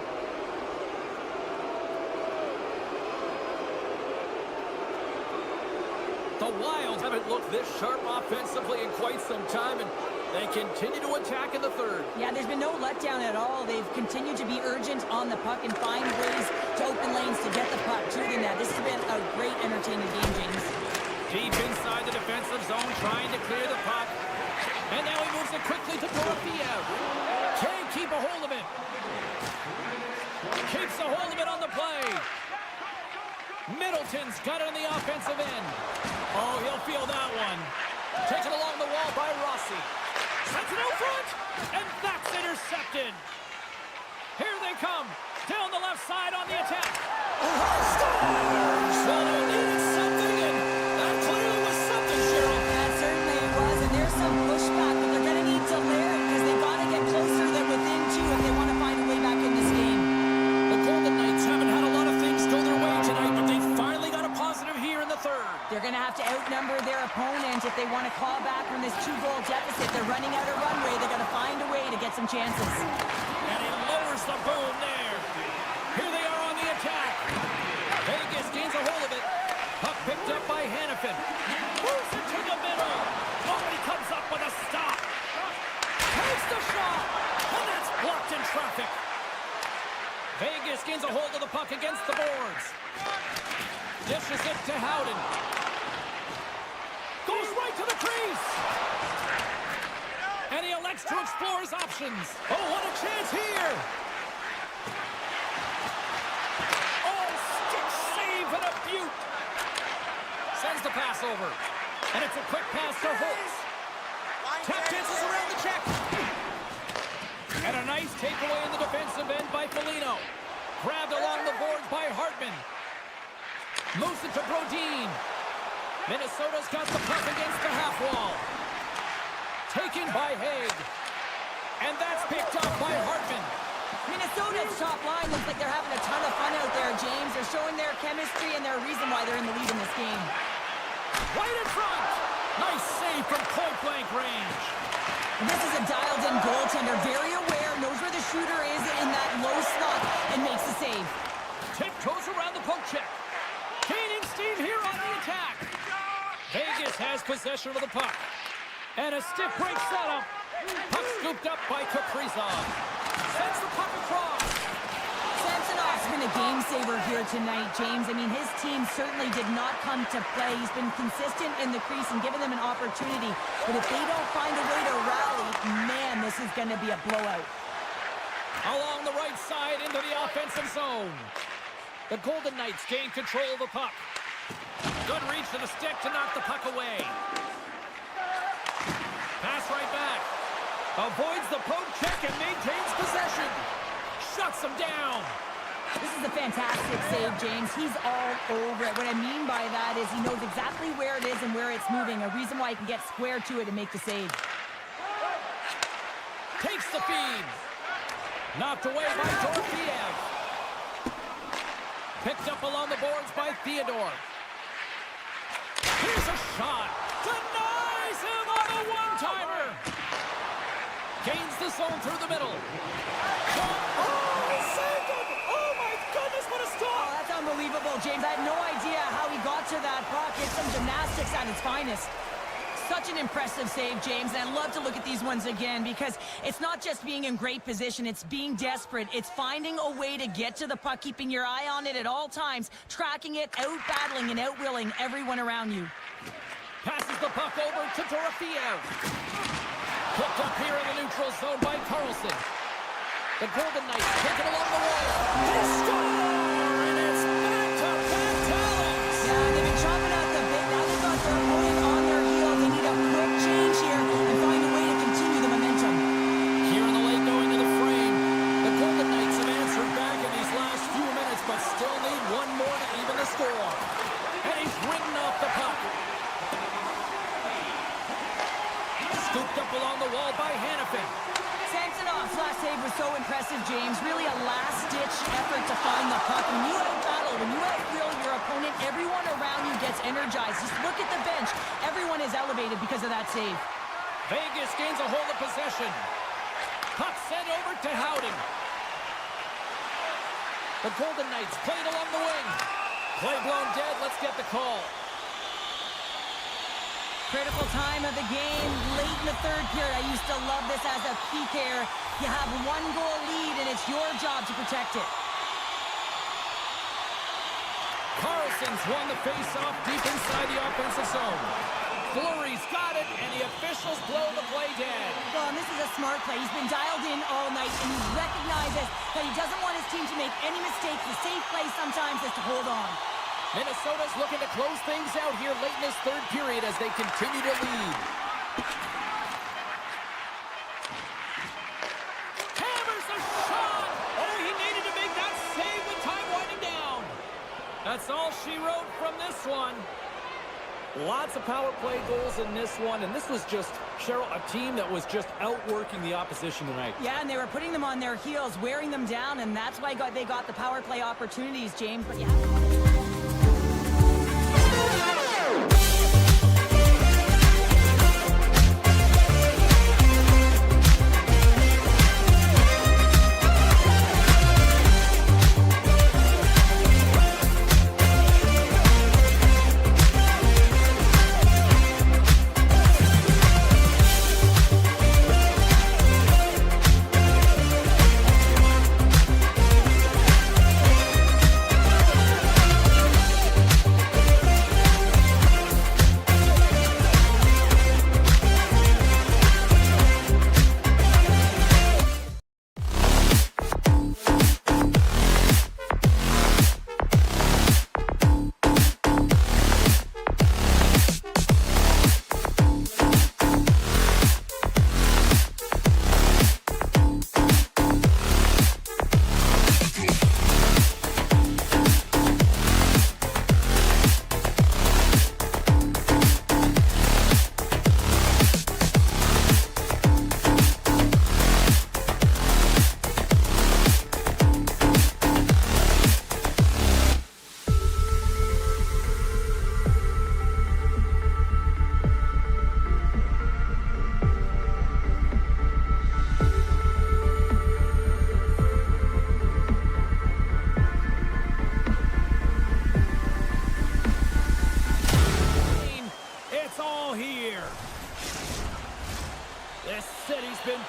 The Wild haven't looked this sharp offensively in quite some time, and they continue to attack in the third. Yeah, there's been no letdown at all. They've continued to be urgent on the puck and find ways to open lanes to get the puck to the net. This has been a great, entertaining game, James. Deep inside the defensive zone, trying to clear the puck. And now he moves it quickly to Dorofiev. Can't keep a hold of it. Keeps a hold of it on the play. Middleton's got it on the offensive end. Oh, he'll feel that one. Taken along the wall by Rossi. Sends it out front, and that's intercepted. Here they come. Down the left side on the attack. Scores! Well, they needed something, and that clearly was something, Cheryl. That certainly was, and there's some pushback, but they're going to need to layer it because they've got to get closer than within two if they want to find a way back in this game. The Golden Knights haven't had a lot of things go their way tonight, but they finally got a positive here in the third. They're going to have to outnumber their opponent if they want to claw back from this two-goal deficit. They're running out of runway. They're going to find a way to get some chances. And he lowers the boom there. Here they are on the attack. Vegas gains a hold of it. Puck picked up by Hannafin. Moves it to the middle. Nobody comes up with a stop. Takes the shot. And that's blocked in traffic. Vegas gains a hold of the puck against the boards. Dishes it to Howden. Goes right to the crease. And he elects to explore his options. Oh, what a chance here. Oh, stick save and a beaut. Sends the pass over. And it's a quick pass to Holtz. Tap dances around the check. And a nice takeaway in the defensive end by Foligno. Grabbed along the boards by Hartman. Moves it to Brodin. Minnesota's got the puck against the half wall. Taken by Haig. And that's picked up by Hartman. Minnesota's top line looks like they're having a ton of fun out there, James. They're showing their chemistry and their reason why they're in the lead in this game. Right in front. Nice save from point-blank range. And this is a dialed-in goaltender. Very aware, knows where the shooter is in that low slot, and makes the save. Tiptoes around the poke check. Gaining steam here on the attack. Vegas has possession of the puck. And a stick break setup. Puck scooped up by Kaprizov. Sends the puck across. Samsonov's been a game saver here tonight, James. I mean, his team certainly did not come to play. He's been consistent in the crease and given them an opportunity. But if they don't find a way to rally, man, this is going to be a blowout. Along the right side into the offensive zone. The Golden Knights gain control of the puck. Good reach to the stick to knock the puck away. Pass right back. Avoids the poke check and maintains possession. Shuts him down. This is a fantastic save, James. He's all over it. What I mean by that is he knows exactly where it is and where it's moving. A reason why he can get square to it and make the save. Takes the feed. Knocked away by Dorofiev. Picked up along the boards by Theodore. Here's a shot. Denies him on a one-timer. Gains the zone through the middle. Oh, he saved him. Oh, my goodness, what a Oh, stop. that's unbelievable, James. I had no idea how he got to that puck. It's some gymnastics at its finest. Such an impressive save, James, and I love to look at these ones again because it's not just being in great position, it's being desperate. It's finding a way to get to the puck, keeping your eye on it at all times, tracking it, out-battling and out-willing everyone around you. Passes the puck over to Dorofiev. Hooked up here in the neutral zone by Carlson. The Golden Knights take it along the wall. They score! And it's back-to-back talents! Yeah, they've been chopping out the bit. Now they've got their opponent on their heels. They need a quick change here and find a way to continue the momentum. Here in the late going to the frame, the Golden Knights have answered back in these last few minutes, but still need one more to even the score. And he's ridden off the puck. Scooped up along the wall by Hannafin. Samsonov's last save was so impressive, James. Really a last-ditch effort to find the puck. When you out-battle, when you out-will your opponent, everyone around you gets energized. Just look at the bench. Everyone is elevated because of that save. Vegas gains a hold of possession. Puck sent over to Howden. The Golden Knights played along the wing. Play blown dead. Let's get the call. Critical time of the game, late in the third period. I used to love this as a PKer. You have one goal lead, and it's your job to protect it. Carlson's won the face-off deep inside the offensive zone. Fleury's got it, and the officials blow the play dead. Well, and this is a smart play. He's been dialed in all night, and he recognizes that he doesn't want his team to make any mistakes. The safe play sometimes is to hold on. Minnesota's looking to close things out here late in this third period as they continue to lead. Hammers a shot! Oh, he needed to make that save with time winding down. That's all she wrote from this one. Lots of power play goals in this one, and this was just, Cheryl, a team that was just outworking the opposition tonight. Yeah, and they were putting them on their heels, wearing them down, and that's why they got the power play opportunities, James. But yeah.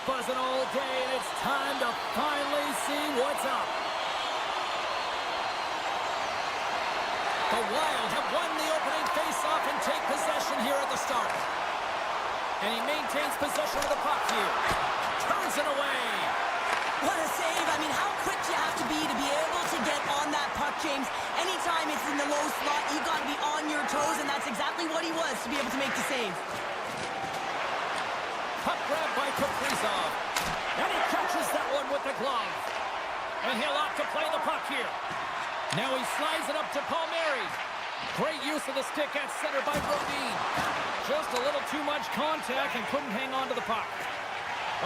buzzing all day, and it's time to finally see what's up. The Wild have won the opening faceoff and take possession here at the start. And he maintains possession of the puck here. Turns it away. What a save. I mean, how quick you have to be able to get on that puck, James. Anytime it's in the low slot, you've got to be on your toes, and that's exactly what he was to be able to make the save. Puck grabbed by Kaprizov. And he catches that one with the glove. And he'll opt to play the puck here. Now he slides it up to Palmieri. Great use of the stick at center by Brodin. Just a little too much contact and couldn't hang on to the puck.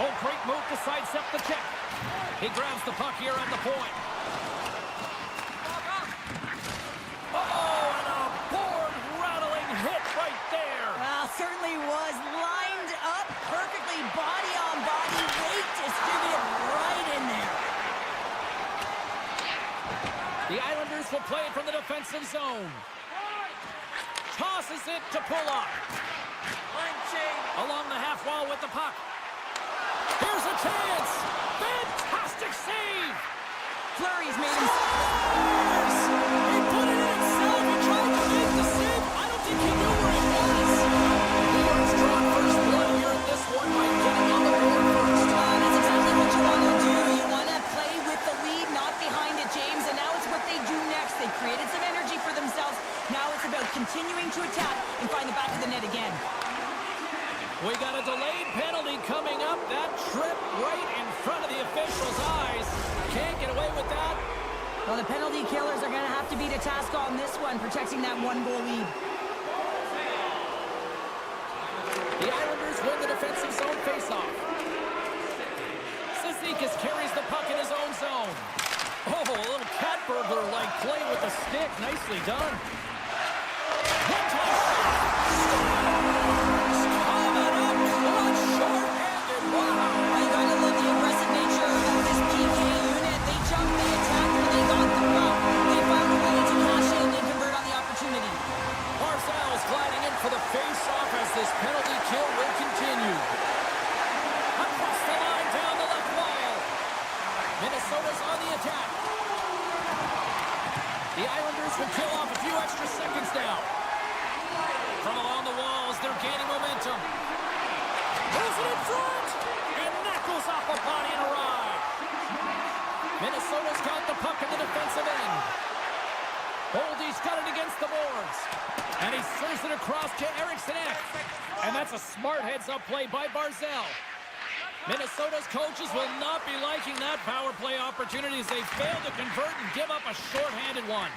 Oh, great move to sidestep the check. He grabs the puck here at the point. Oh, and a board-rattling hit right there. Well, certainly was lined up perfectly, body on body, weight distributed right in there. The Islanders will play it from the defensive zone. Tosses it to Pulock. Along the half wall with the puck. Here's a chance. Fantastic save. Fleury's made him... He put it in himself. He tried to make the save. I don't think he knew where it was. He was drawn first blood here in this one by getting on the board first. That's exactly what you want to do. You want to play with the lead, not behind it, James. And now it's what they do next. They created some energy for themselves. Now it's about continuing to attack and find the back of the net again. We got a delayed penalty coming up. That trip right in front of the officials' eyes. Can't get away with that. Well, the penalty killers are going to have to beat a task on this one, protecting that one-goal lead. The Islanders win the defensive faceoff. Cizikas carries the puck in his own zone. Oh, a little cat burglar-like play with the stick. Nicely done. One-time shot. Scores! Coming up clutch, short-handed. Wow. You gotta love the aggressive nature of this PK unit. They jumped, they attacked, and they got the puck. They found a way to cash in and convert on the opportunity. Barzal's gliding in for the face-off as this penalty kill will continue. Across the line, down the left wall. Minnesota's on the attack. The Islanders will kill off a few extra seconds now. From along the walls, they're gaining momentum. Moves it in front, and knuckles off a body and a ride. Minnesota's got the puck in the defensive end. Boldy's got it against the boards. And he slings it across to Eriksson. And that's a smart heads-up play by Barzal. Minnesota's coaches will not be liking that power play opportunity as they fail to convert and give up a short-handed one.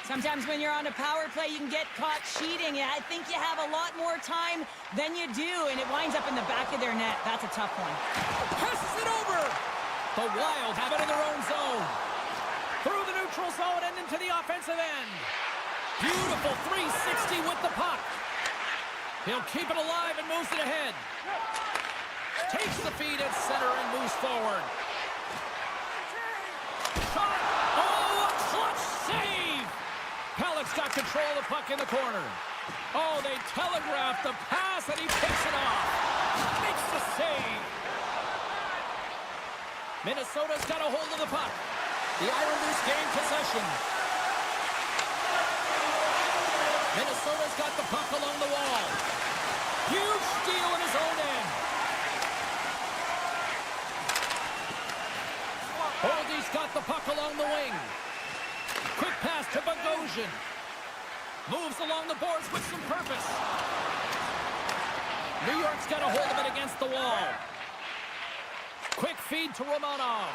Sometimes when you're on a power play, you can get caught cheating. I think you have a lot more time than you do, and it winds up in the back of their net. That's a tough one. Passes it over. The Wild have it in their own zone. Through the neutral zone and into the offensive end. Beautiful 360 with the puck. He'll keep it alive and moves it ahead. Takes the feed at center and moves forward. Shot! Oh, a clutch save! Pellick's got control of the puck in the corner. Oh, they telegraphed the pass and he picks it off. Makes the save. Minnesota's got a hold of the puck. The Islanders gain possession. Minnesota's got the puck along the wall. Huge steal in his own end. Boldy's got the puck along the wing. Quick pass to Bogosian. Moves along the boards with some purpose. New York's got a hold of it against the wall. Quick feed to Romanov.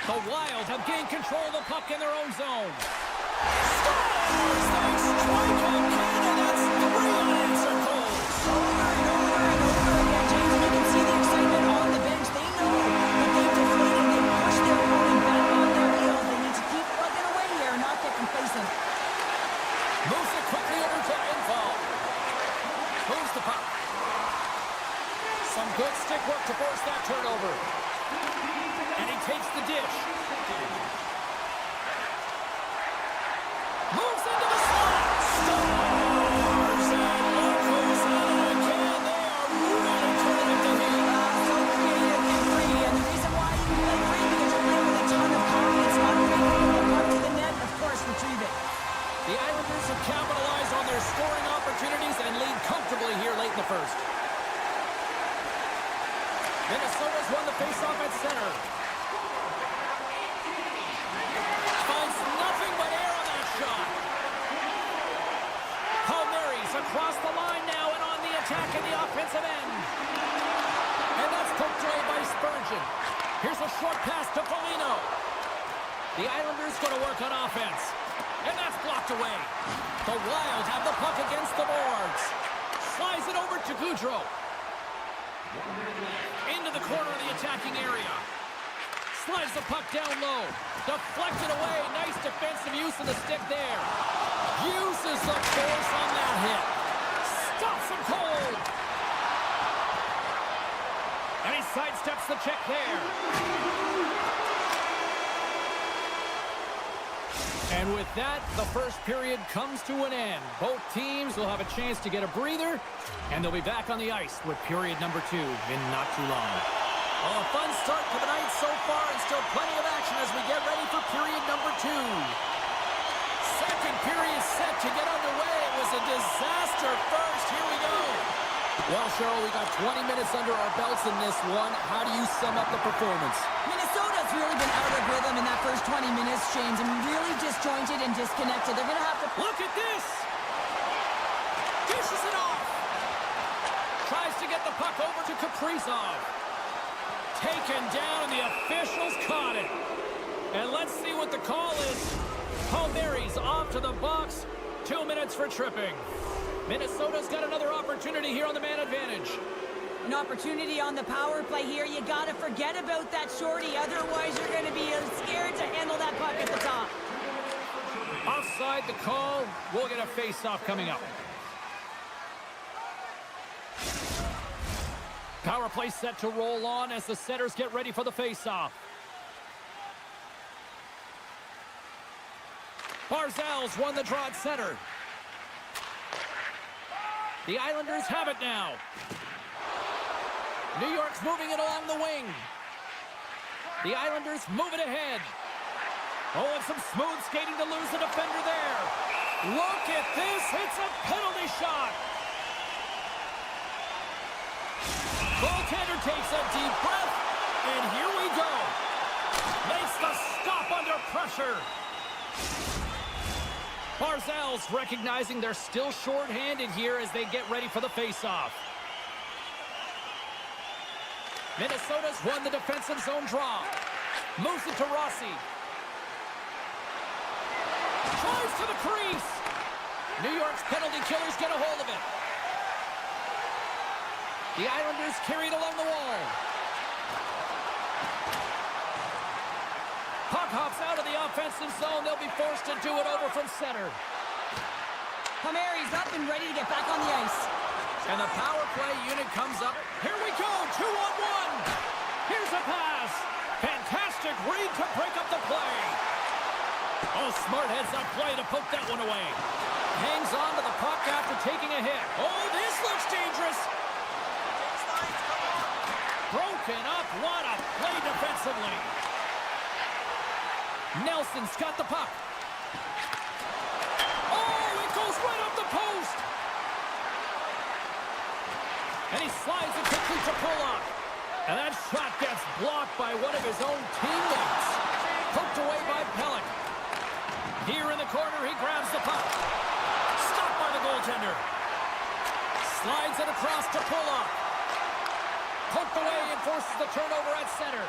The Wild have gained control of the puck in their own zone. Scores! They strike on Canada. That's 3 unanswered goals. Over and over and over again, James. You can see the excitement on the bench. They know that they've deflated. They've pushed their opponent back on their heels. They need to keep plugging away here and not get complacent. Moves it quickly over to Info. Moves the puck. Some good stick work to force that turnover. And he takes the dish. Moves into the slot. Stars and Marcos again. They are really turning it to him. So creative and free. And the reason why you can play free because you're playing with a ton of confidence. Not afraid to put the puck to the net. Of course, retrieve it. The Islanders have capitalized on their scoring opportunities and lead comfortably here late in the first. Minnesota's won the faceoff at center. Finds nothing but air on that shot. Palmieri's across the line now and on the attack in the offensive end. And that's poked away by Spurgeon. Here's a short pass to Foligno. The Islanders going to work on offense. And that's blocked away. The Wild have the puck against the boards. Slides it over to Goudreau. Into the corner of the attacking area. Slides the puck down low. Deflected away. Nice defensive use of the stick there. Uses the force on that hit. Stops him cold. And he sidesteps the check there. And with that, the first period comes to an end. Both teams will have a chance to get a breather, and they'll be back on the ice with period number 2 in not too long. Well, a fun start to the night so far, and still plenty of action as we get ready for period number 2. Second period set to get underway. It was a disaster first. Here we go. Well, Cheryl, we got 20 minutes under our belts in this one. How do you sum up the performance? Minnesota's really been out of rhythm in that first 20 minutes, James, and really disjointed and disconnected. They're going to have to... Look at this! Dishes it off! Tries to get the puck over to Kaprizov. Taken down, and the officials caught it. And let's see what the call is. Palmieri's off to the box. 2 minutes for tripping. Minnesota's got another opportunity here on the man advantage. An opportunity on the power play here. You got to forget about that shorty. Otherwise, you're going to be scared to handle that puck at the top. Offside the call. We'll get a face-off coming up. Power play set to roll on as the setters get ready for the face-off. Barzal's won the draw at center. The Islanders have it now. New York's moving it along the wing. The Islanders move it ahead. Oh, and some smooth skating to lose the defender there. Look at this. It's a penalty shot. Goaltender takes a deep breath, and here we go. Makes the stop under pressure. Barzal's recognizing they're still short-handed here as they get ready for the face-off. Minnesota's won the defensive zone draw. Moves it to Rossi. Drives to the crease. New York's penalty killers get a hold of it. The Islanders carried along the wall. Puck hops out of the offensive zone. They'll be forced to do it over from center. Palmieri's up and ready to get back on the ice. And the power play unit comes up. Here we go, 2-on-1. Here's a pass. Fantastic read to break up the play. Oh, smart heads-up play to poke that one away. Hangs on to the puck after taking a hit. Oh, this looks dangerous. Broken up. What a play defensively. Nelson's got the puck. Oh, it goes right up the post. And he slides it quickly to Pulock. And that shot gets blocked by one of his own teammates. Poked away by Pellick. Here in the corner, he grabs the puck. Stopped by the goaltender. Slides it across to Pulock. Poked away and forces the turnover at center.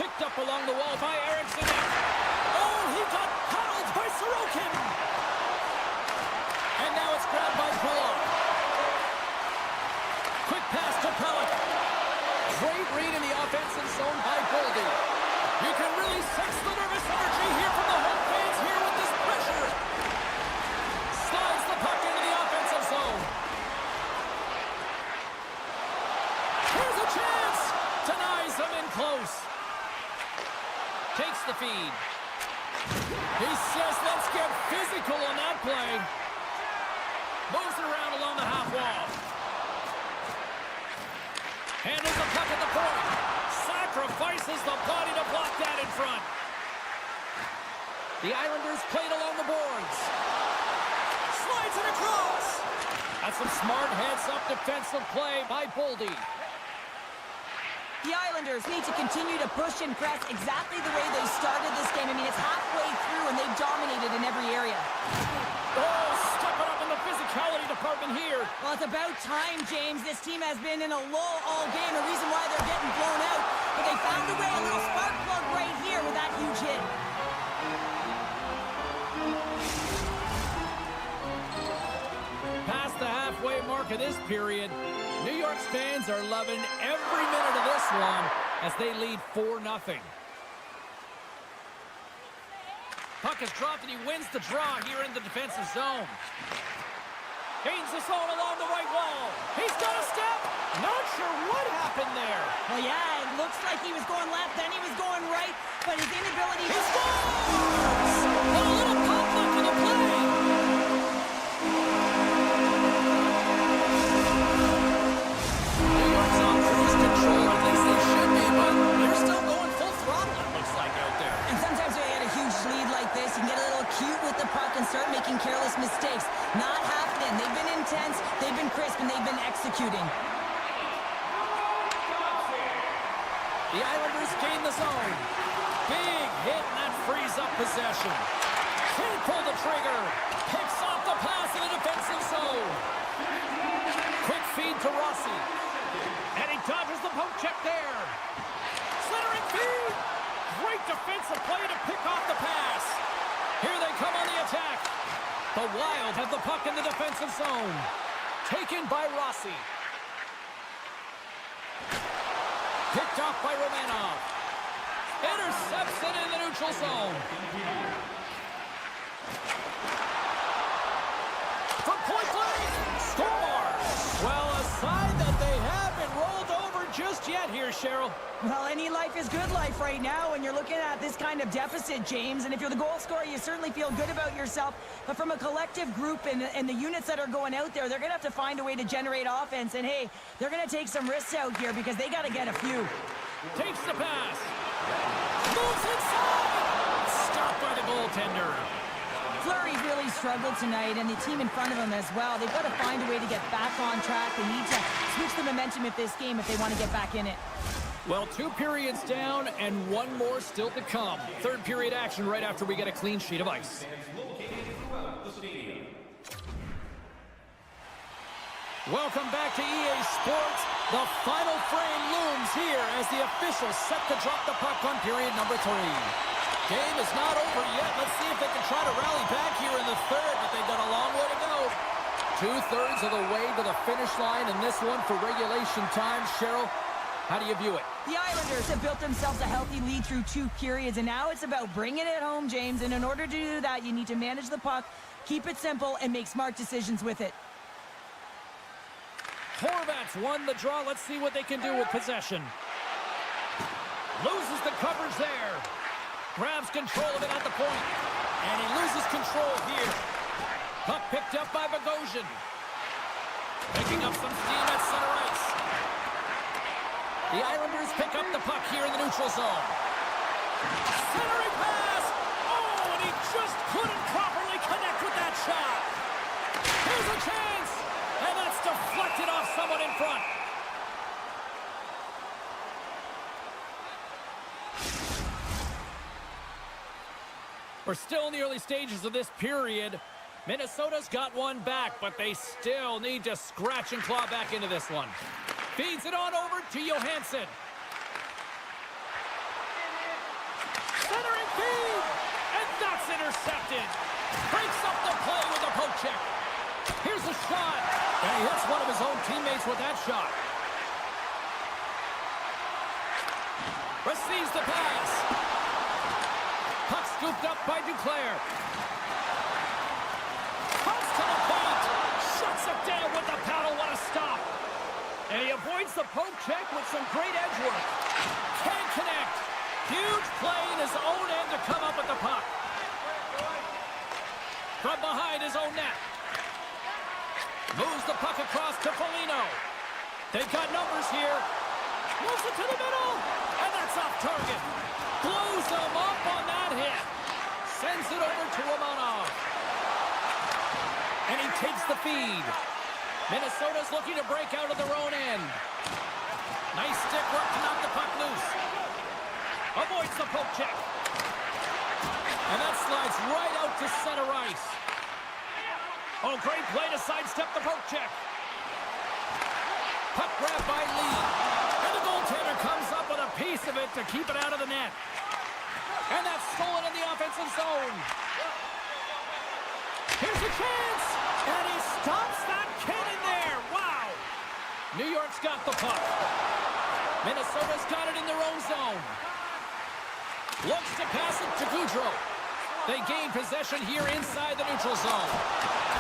Picked up along the wall by Eriksson. Oh, he got paddled by Sorokin. And now it's grabbed by Pulock. Quick pass to Pellick. Great read in the offensive zone by Goldie. You can really sense the nervous energy here from the home fans here with this pressure. Slides the puck into the offensive zone. Here's a chance. Denies him in close. Takes the feed. He says, let's get physical on that play. Moves it around along the half wall. Handles the puck at the point. Sacrifices the body to block that in front. The Islanders played along the boards. Slides it across. That's some smart heads-up defensive play by Boldy. The Islanders need to continue to push and press exactly the way they started this game. I mean, it's halfway through, and they've dominated in every area. Oh, stepping up in the physicality department here. Well, it's about time, James. This team has been in a lull all game, a reason why they're getting blown out. But they found a way, a little spark plug right here with that huge hit. Past the halfway mark of this period, New York's fans are loving every minute of this one as they lead 4-0. Puck is dropped and he wins the draw here in the defensive zone. Gains the zone along the right wall. He's got a step. Not sure what happened there. Well, yeah, it looks like he was going left, then he was going right, but his inability to... He scores! A little conflict to the play. New York's on cruise control, at least they should be, but they're still going full throttle, it looks like, out there. And sometimes when you get a huge lead like this, you can get a little cute with the puck and start making careless mistakes. Not happening. They've been intense, they've been crisp, and they've been executing. The Islanders gain the zone. Big hit, and that frees up possession. Can't pull the trigger. Picks off the pass in the defensive zone. Quick feed to Rossi. And he dodges the poke check there. Centering feed. Great defensive play to pick off the pass. Here they come on the attack. The Wild have the puck in the defensive zone. Taken by Rossi. Picked off by Romanov. Intercepts it in the neutral zone. From point blank, score! Well, a sign that they haven't rolled over just yet here, Cheryl. Well, any life is good life right now when you're looking at this kind of deficit, James. And if you're the goal scorer, you certainly feel good about yourself. But from a collective group and the units that are going out there, they're going to have to find a way to generate offense. And, hey, they're going to take some risks out here because they got to get a few. Takes the pass. Moves inside. Stopped by the goaltender. Fleury's really struggled tonight, and the team in front of him as well. They've got to find a way to get back on track. They need to switch the momentum of this game if they want to get back in it. Well, 2 periods down and 1 more still to come. Third period action right after we get a clean sheet of ice. Welcome back to EA Sports. The final frame looms here as the officials set to drop the puck on period number 3. Game is not over yet. Let's see if they can try to rally back here in the third, but they've got a long way to go. 2/3 of the way to the finish line in this one for regulation time. Cheryl, how do you view it? The Islanders have built themselves a healthy lead through 2 periods, and now it's about bringing it home, James. And in order to do that, you need to manage the puck, keep it simple, and make smart decisions with it. Horvat's won the draw. Let's see what they can do with possession. Loses the coverage there. Grabs control of it at the point. And he loses control here. Puck picked up by Bogosian. Picking up some steam at center ice. The Islanders pick up the puck here in the neutral zone. Centering pass! Oh, and he just couldn't properly connect with that shot. Here's a chance! And that's deflected off someone in front. We're still in the early stages of this period. Minnesota's got one back, but they still need to scratch and claw back into this one. Feeds it on over to Johansson. Centering feed! And that's intercepted. Breaks up the play with a poke check. Here's a shot. And he hits one of his own teammates with that shot. Receives the pass. Puck scooped up by Duclair. Comes to the point. Shuts it down with the paddle. What a stop. And he avoids the poke check with some great edge work. Can't connect. Huge play in his own end to come up with the puck. From behind his own net. Moves the puck across to Foligno. They've got numbers here. Moves it to the middle. And that's off target. Blows them up on that hit. Sends it over to Romanov. And he takes the feed. Minnesota's looking to break out of their own end. Nice stick work to knock the puck loose. Avoids the poke check. And that slides right out to center ice. Oh, great play to sidestep the poke check. Puck grab by Lee. And the goaltender comes up with a piece of it to keep it out of the net. And that's stolen in the offensive zone. Here's a chance. And he stops that cannon there. Wow. New York's got the puck. Minnesota's got it in their own zone. Looks to pass it to Goudreau. They gain possession here inside the neutral zone.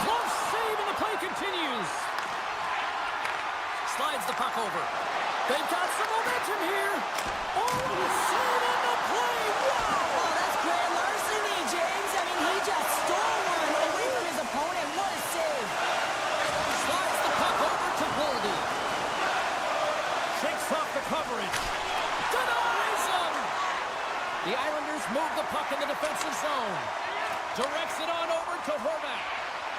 Close save and the play continues. Slides the puck over. They've got some momentum here. Oh, save in the play. Wow. Oh, that's grand larceny, James. I mean, he just stole one away from his opponent. What a save. Slides the puck over to Boldy. Shakes off the coverage. Denies him. The Islanders move the puck in the defensive zone. Directs it on over to Horvat.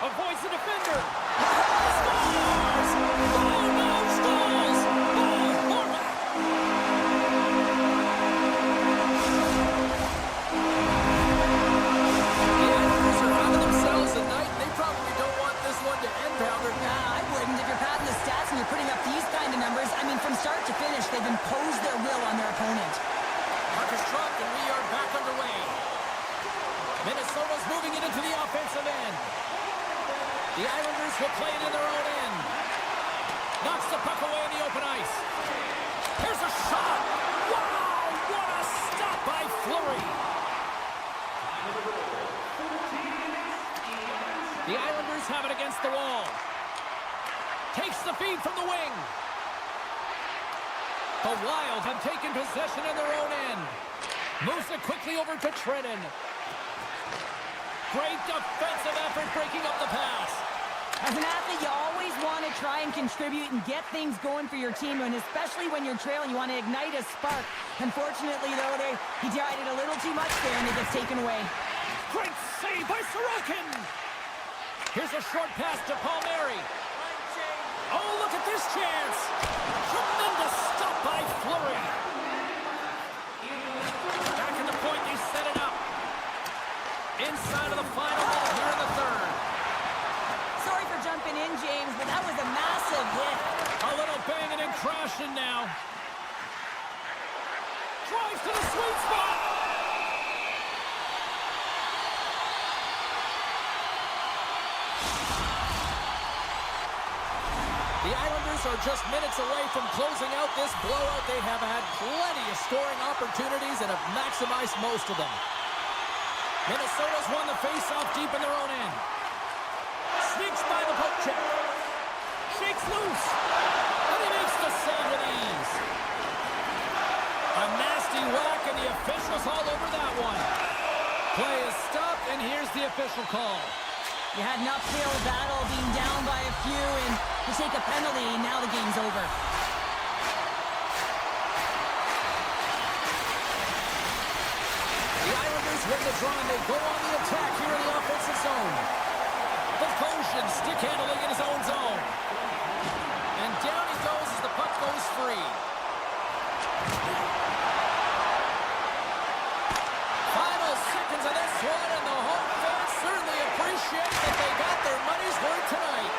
Avoids the defender. Scores! Oh, no, scores! Oh, Horvat! The Islanders are out of themselves tonight, and they probably don't want this one to end, Pounder. Nah, I wouldn't. If you're padding the stats and you're putting up these kind of numbers, I mean, from start to finish, they've imposed their will on their opponent. Puck is dropped, and we are back underway. Minnesota's moving it into the offensive end. The Islanders will play it in their own end. Knocks the puck away in the open ice. Here's a shot. Wow, what a stop by Fleury. The Islanders have it against the wall. Takes the feed from the wing. The Wild have taken possession in their own end. Moves it quickly over to Trenton. Great defensive effort breaking up the pass. As an athlete, you always want to try and contribute and get things going for your team, and especially when you're trailing, you want to ignite a spark. Unfortunately, though, he tried it a little too much there, and it gets taken away. Great save by Sorokin. Here's a short pass to Palmieri. Oh, look at this chance. Tremendous stop by Fleury. Back at the point, they set it up. Inside of the final minute here in the third. Sorry for jumping in, James, but that was a massive hit. A little banging and crashing now. Drives to the sweet spot. The Islanders are just minutes away from closing out this blowout. They have had plenty of scoring opportunities and have maximized most of them. Minnesota's won the face-off deep in their own end. Sneaks by the poke check. Shakes loose. And he makes the save with ease. A nasty whack, and the officials all over that one. Play is stopped, and here's the official call. You had an uphill battle, being down by a few, and you take a penalty, and now the game's over. The Islanders win the draw, and they go on the attack here in the offensive zone. Bogosian stick handling in his own zone. And down he goes as the puck goes free. Final seconds of this one, and the home fans certainly appreciate that they got their money's worth tonight.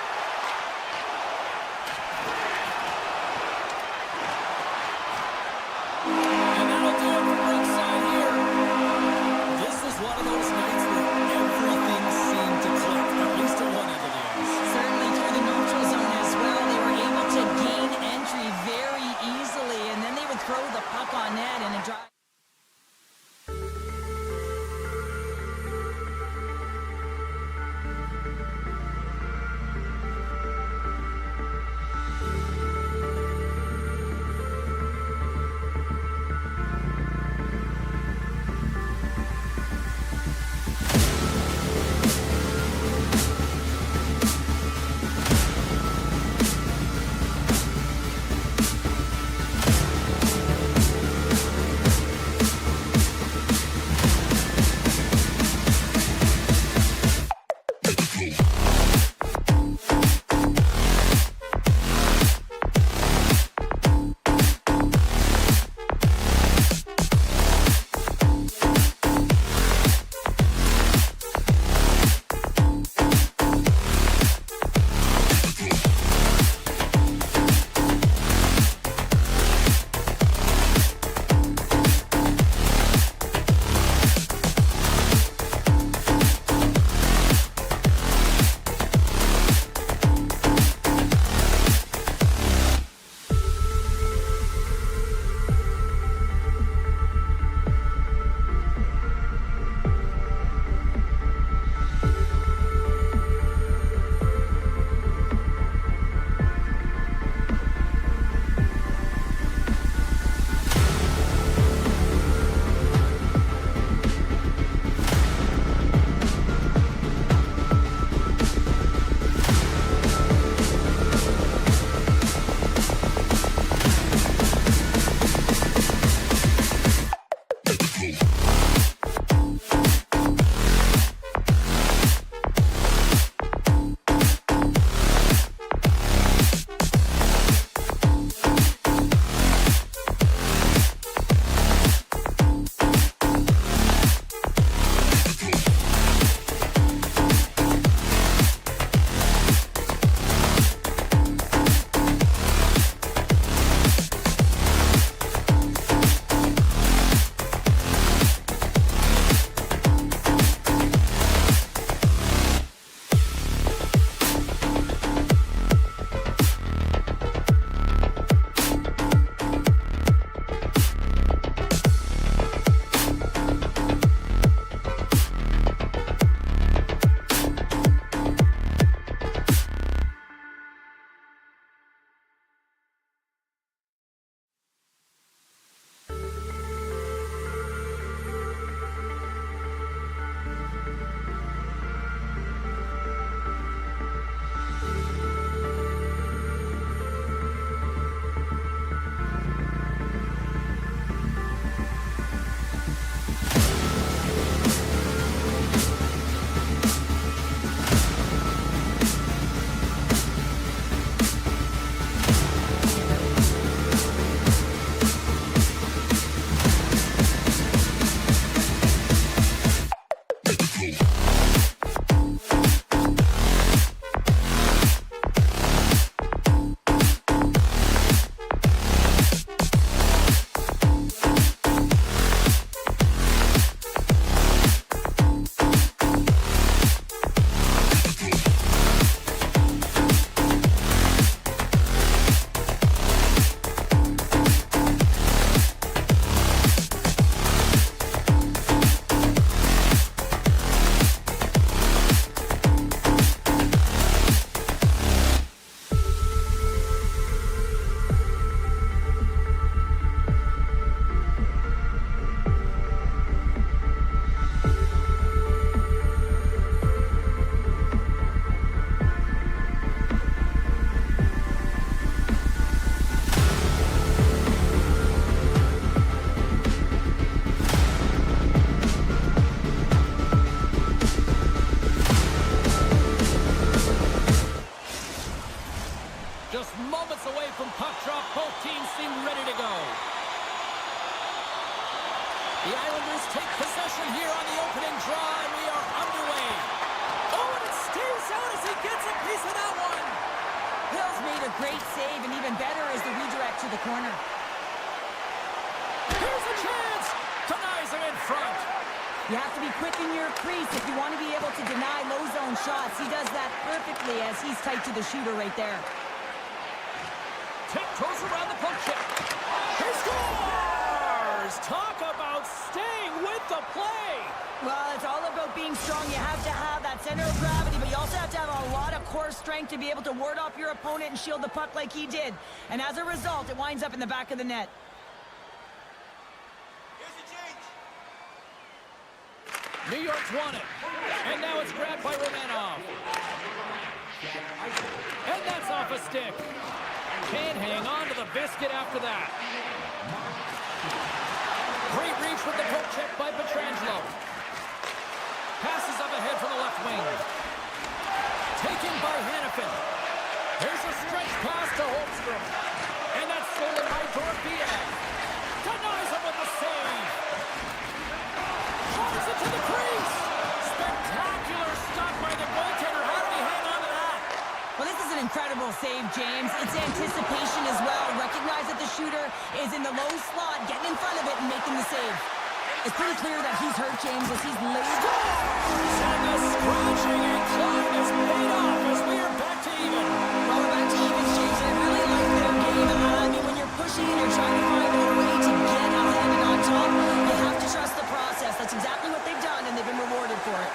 And that'll do it for ringside here. This was one of those nights where everything seemed to click, at least at one end of the ice. Certainly through the neutral zone as well, they were able to gain puck drop, both teams seem ready to go. The Islanders take possession here on the opening draw, and we are underway. Oh, and it stays out as he gets a piece of that one. Hill's made a great save, and even better is the redirect to the corner. Here's a chance. Denies him in front. You have to be quick in your crease if you want to be able to deny low zone shots. He does that perfectly as he's tight to the shooter right there. Tiptoes around the poke check. He scores! Talk about staying with the play. Well, it's all about being strong. You have to have that center of gravity, but you also have to have a lot of core strength to be able to ward off your opponent and shield the puck like he did. And as a result, it winds up in the back of the net. New York's won it. And now it's grabbed by Romanov. And that's off a stick. Can't hang on to the biscuit after that. Great reach with the poke check by Pietrangelo. Passes up ahead from the left wing. Taken by Hannafin. There's a stretch pass to Holmstrom. And that's stolen by Dorothea. Denies him with the save. Drives it to the crease. Spectacular stop by the goaltender. How did he hang on to that? Well, this is an incredible save, James. It's anticipation as well. Recognize that the shooter is in the low slot, getting in front of it and making the save. It's pretty clear that he's hurt, James, as he's laid. And the scratching and clawing has paid off as we are back to even. Well, we're back to even, James. I really like their game. I mean, when you're pushing and you're trying to find a way to get ahead and on top, you have to trust the process. That's exactly what they've done, and they've been rewarded for it.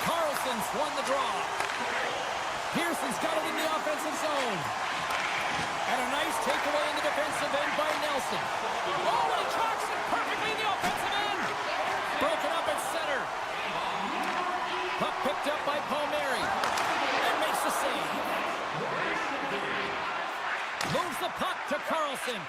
Carlson's won the draw. Pearson's got it in the offensive zone. And a nice takeaway in the defensive end by Nelson. Oh, and he tracks it perfectly in the offensive end. Broken up at center. Puck picked up by Palmieri. And makes the save. Moves the puck to Carlson.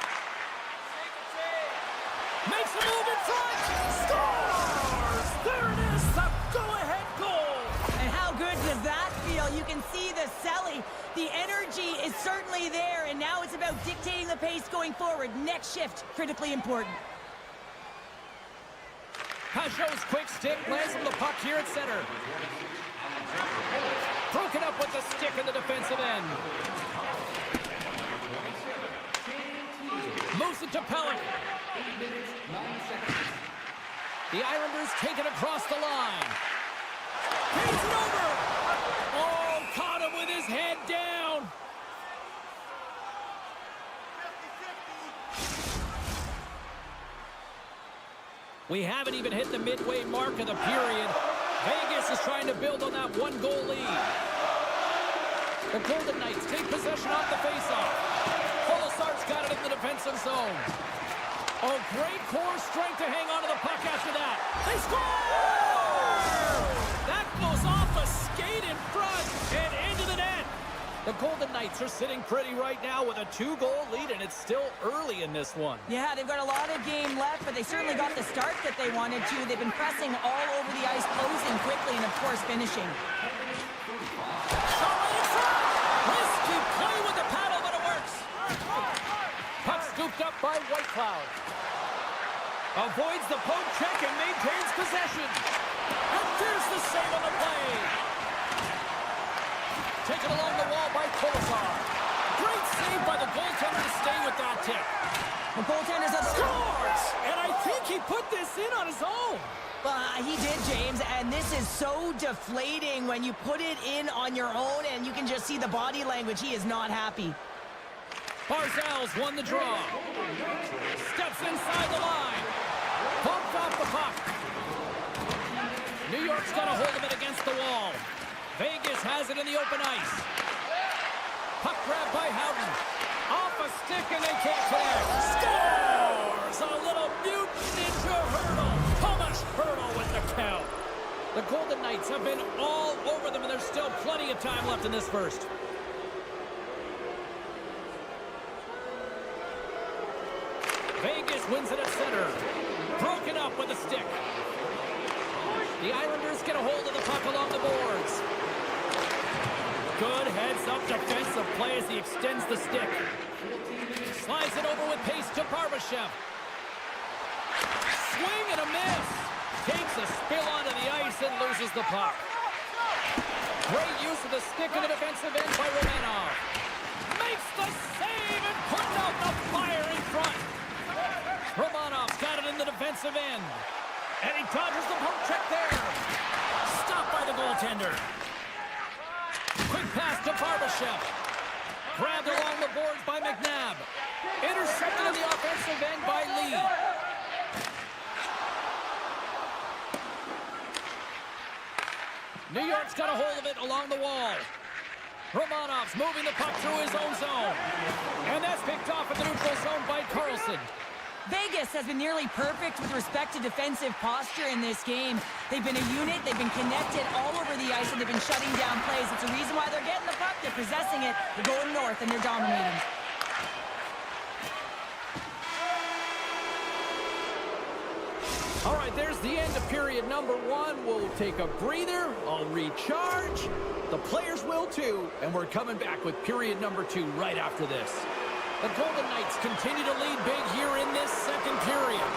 Makes a move in front. Scores! There it is, the go-ahead goal. And how good does that feel? You can see the Selly. The energy is certainly there, and now it's about dictating the pace going forward. Next shift, critically important. Pajot's quick stick lands him the puck here at center. Broken up with the stick in the defensive end. Moves it to Pellick. The Islanders take it across the line. Takes it over. Oh, caught him with his head down. We haven't even hit the midway mark of the period. Vegas is trying to build on that one-goal lead. The Golden Knights take possession off the faceoff. Colasar's got it in the defensive zone. Oh, great core strength to hang on to the puck after that. They score! That goes off a skate in front and into the net. The Golden Knights are sitting pretty right now with a 2-goal lead, and it's still early in this one. Yeah, they've got a lot of game left, but they certainly got the start that they wanted to. They've been pressing all over the ice, closing quickly, and of course finishing. Shot right in front! Risky play with the paddle, but it works. Puck scooped up by Whitecloud. Avoids the poke check and maintains possession. And there's the save on the play. Taken along the wall by Colasar. Great save by the goaltender to stay with that tip. The goaltender's up. Scores! And I think he put this in on his own. He did, James, and this is so deflating when you put it in on your own, and you can just see the body language. He is not happy. Barzal's won the draw. Steps inside the line. Bumped off the puck. New York's got a hold of it against the wall. Vegas has it in the open ice. Puck grab by Houghton. Off a stick and they can't connect. Scores! A little mutant ninja hurdle. Thomas Hurdle with the count. The Golden Knights have been all over them, and there's still plenty of time left in this first. Vegas wins it at center. Broken up with a stick. The Islanders get a hold of the puck along the boards. Good heads-up defensive play as he extends the stick. Slides it over with pace to Barbashev. Swing and a miss. Takes a spill onto the ice and loses the puck. Great use of the stick in the defensive end by Romanov. Makes the save and puts out the fire in front. Romanov's got it in the defensive end. And he dodges the poke check there. Stopped by the goaltender. Quick pass to Barbashev. Grabbed along the boards by McNabb. Intercepted in the offensive end by Lee. New York's got a hold of it along the wall. Romanov's moving the puck through his own zone. And that's picked off in the neutral zone by Carlson. Vegas has been nearly perfect with respect to defensive posture in this game. They've been a unit, they've been connected all over the ice, and they've been shutting down plays. It's a reason why they're getting the puck, they're possessing it, they're going north, and they're dominating. All right, there's the end of period number 1. We'll take a breather. I'll recharge. The players will too. And we're coming back with period number 2 right after this. The Golden Knights continue to lead big here in this second period.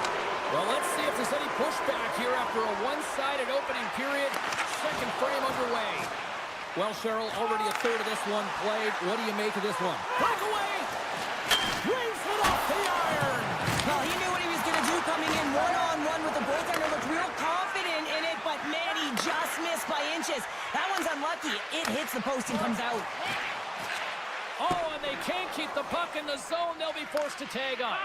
Well, let's see if there's any pushback here after a one-sided opening period. Second frame underway. Well, Cheryl, already a third of this one played. What do you make of this one? Breakaway! Brings it off the iron! Well, he knew what he was going to do coming in one-on-one with the goaltender. Looked real confident in it, but man, he just missed by inches. That one's unlucky. It hits the post and comes out. Oh, and they can't keep the puck in the zone. They'll be forced to tag up.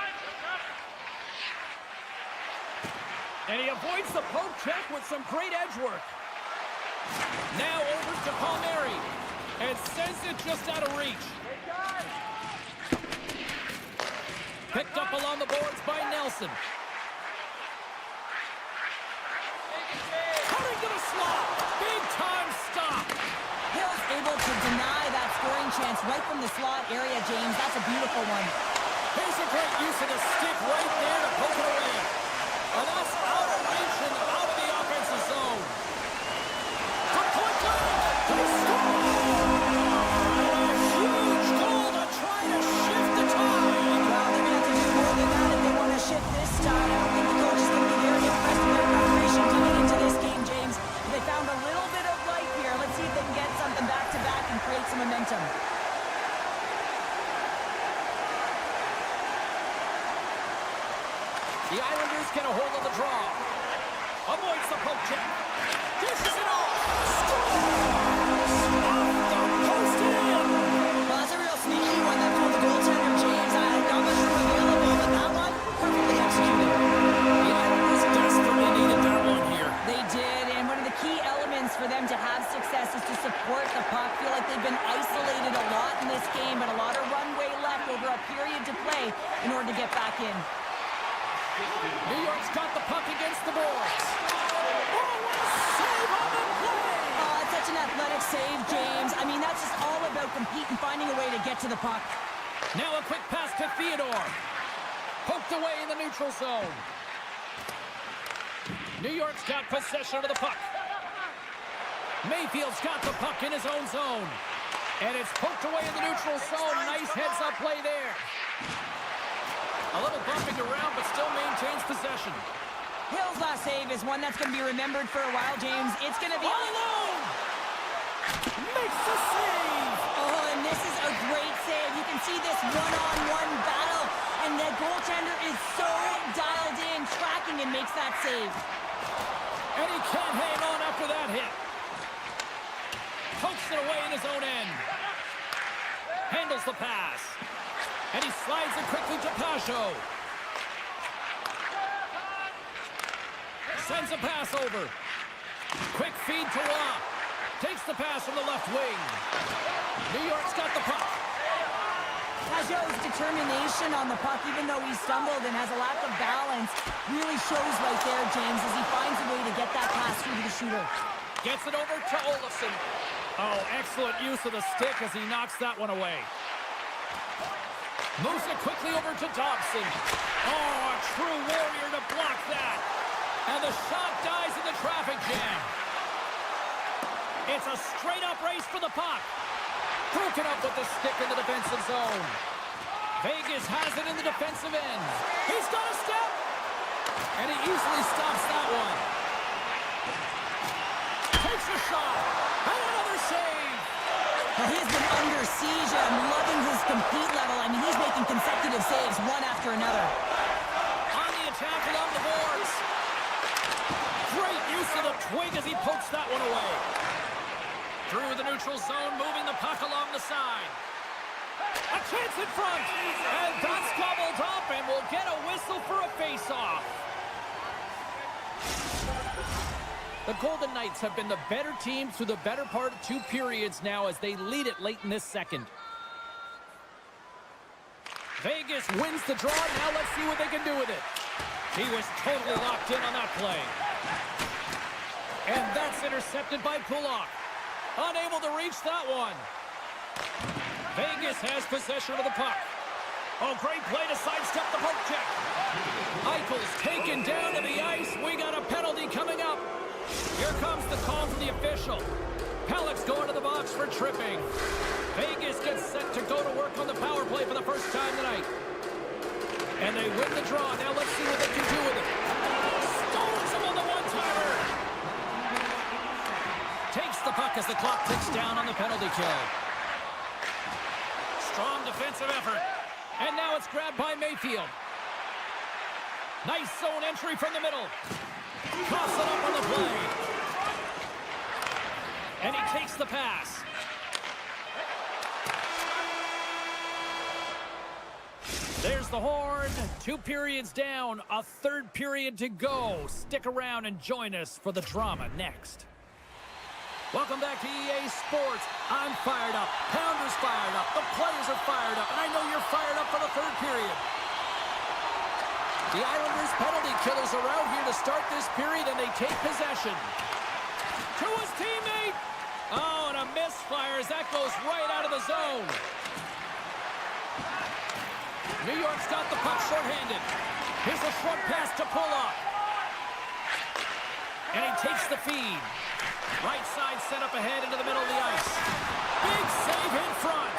And he avoids the poke check with some great edge work. Now over to Palmieri. And sends it just out of reach. Picked up along the boards by Nelson. Cutting to the slot. Big time stop. Hill's able to deny that scoring chance right from the slot area, James. That's a beautiful one. Here's a great use of the stick right there to poke it away. And that's out of reach and out of the offensive zone. For point blank, they score! A huge goal to try to shift the tide. Well, they're going to have to do more than that if they want to shift this tide. I don't think the coach is going to be very impressed with their preparation coming into this game, James. They found a little bit of life here. Let's see if they can get something back-to-back and create some momentum. The Islanders get a hold of the draw. Avoids the poke check. Dishes it off. Scores! Off the post in! Well, that's a real sneaky one that threw the goaltender, James. I'm not much room available, but that one, perfectly executed. The Islanders desperately needed that one here. They did, and one of the key elements for them to have success is to support the puck. Feel like they've been isolated a lot in this game, but a lot of runway left over a period to play in order to get back in. New York's got the puck against the boards. Oh, what a save on the play! Oh, it's such an athletic save, James. I mean, that's just all about competing, finding a way to get to the puck. Now a quick pass to Theodore. Poked away in the neutral zone. New York's got possession of the puck. Mayfield's got the puck in his own zone. And it's poked away in the neutral zone. Nice heads-up play there. A little bumping around, but still maintains possession. Hill's last save is one that's going to be remembered for a while, James. It's going to be... All alone! Makes the save! Oh, and this is a great save. You can see this one-on-one battle, and the goaltender is so dialed in, tracking, and makes that save. And he can't hang on after that hit. Pokes it away in his own end. Handles the pass. And he slides it quickly to Pajot. Sends a pass over. Quick feed to Roy. Takes the pass from the left wing. New York's got the puck. Pajot's determination on the puck, even though he stumbled and has a lack of balance, really shows right there, James, as he finds a way to get that pass through to the shooter. Gets it over to Olofsson. Oh, excellent use of the stick as he knocks that one away. Moves it quickly over to Dobson. Oh, a true warrior to block that. And the shot dies in the traffic jam. It's a straight-up race for the puck. Broken up with the stick in the defensive zone. Vegas has it in the defensive end. He's got a step. And he easily stops that one. Takes a shot. And another save. Well, he's been under siege. I'm loving his compete level. I mean, he's making consecutive saves one after another. On the attack along the boards. Great use of the twig as he pokes that one away. Through the neutral zone, moving the puck along the side. A chance in front. And that's gobbled up, and we'll get a whistle for a face-off. The Golden Knights have been the better team through the better part of 2 periods now as they lead it late in this second. Vegas wins the draw. Now let's see what they can do with it. He was totally locked in on that play. And that's intercepted by Pulock. Unable to reach that one. Vegas has possession of the puck. Oh, great play to sidestep the poke check. Eichel's taken down to the ice. We got a penalty coming up. Here comes the call from the official. Pellick's going to the box for tripping. Vegas gets set to go to work on the power play for the first time tonight. And they win the draw. Now let's see what they can do with it. Stones him on the one-timer. Takes the puck as the clock ticks down on the penalty kill. Strong defensive effort. And now it's grabbed by Mayfield. Nice zone entry from the middle. Toss it up on the play. And he takes the pass. There's the horn. 2 periods down. A 3rd period to go. Stick around and join us for the drama next. Welcome back to EA Sports. I'm fired up. Pounder's fired up. The players are fired up. And I know you're fired up for the 3rd period. The Islanders' penalty killers are out here to start this period, and they take possession. To his teammate. Oh, and a misfire as that goes right out of the zone. New York's got the puck shorthanded. Here's a short pass to Pulock. And he takes the feed. Right side set up ahead into the middle of the ice. Big save in front.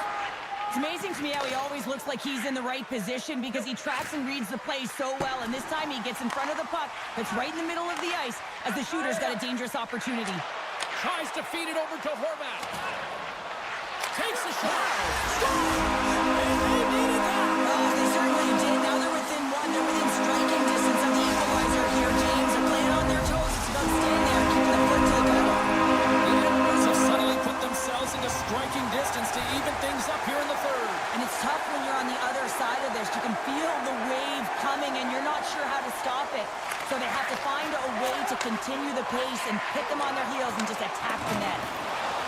It's amazing to me how he always looks like he's in the right position because he tracks and reads the play so well. And this time he gets in front of the puck that's right in the middle of the ice as the shooter's got a dangerous opportunity. Tries to feed it over to Horvat. Takes the shot. Scores! And they needed that. Oh, they certainly did. Now they're within 1. They're within striking distance of the equalizer here, James. They're playing on their toes. It's about staying there, keeping the foot to the pedal. The Islanders have suddenly put themselves into striking distance to even things up here in the 3rd. And it's tough when you're on the other side of this. You can feel the wave coming, and you're not sure how to stop it. So they have to find a way to continue the pace and hit them on their heels and just attack the net.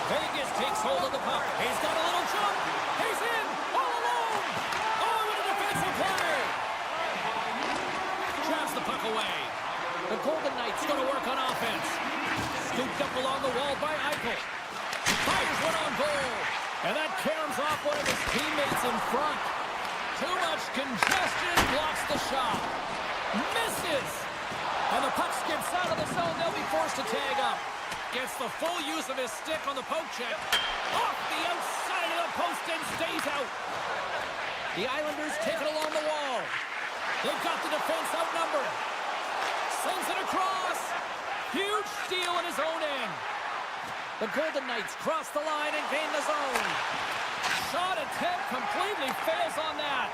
Vegas takes hold of the puck. He's got a little jump. He's in all alone. Oh, what a defensive play. Grabs the puck away. The Golden Knights going to work on offense. Scooped up along the wall by Eichel. Fires one on goal. And that caroms off one of his teammates in front. Too much congestion blocks the shot. Misses. And the puck skips out of the zone. They'll be forced to tag up. Gets the full use of his stick on the poke check. Off the outside of the post and stays out. The Islanders take it along the wall. They've got the defense outnumbered. Sends it across. Huge steal in his own end. The Golden Knights cross the line and gain the zone. Shot attempt completely fails on that.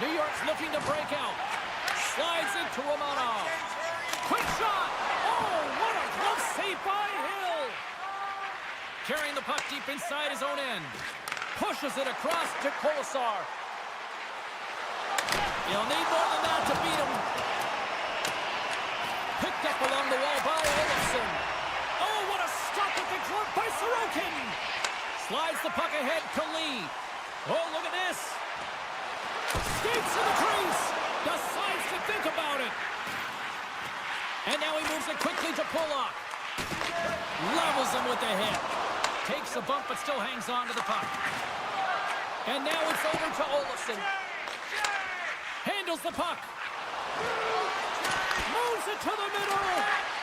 New York's looking to break out. Slides it to Romanov. Quick shot. Oh, what a glove save by Hill. Carrying the puck deep inside his own end. Pushes it across to Kolesar. You'll need more than that to beat him. Picked up along the wall by Olofsson. Oh, what a stop at the glove by Sorokin. Slides the puck ahead to Lee. Oh, look at this. Skates to the crease. Decides to think about it. And now he moves it quickly to Pulock. Levels him with the hit. Takes a bump but still hangs on to the puck. And now it's over to Olofsson. Handles the puck. Moves it to the middle.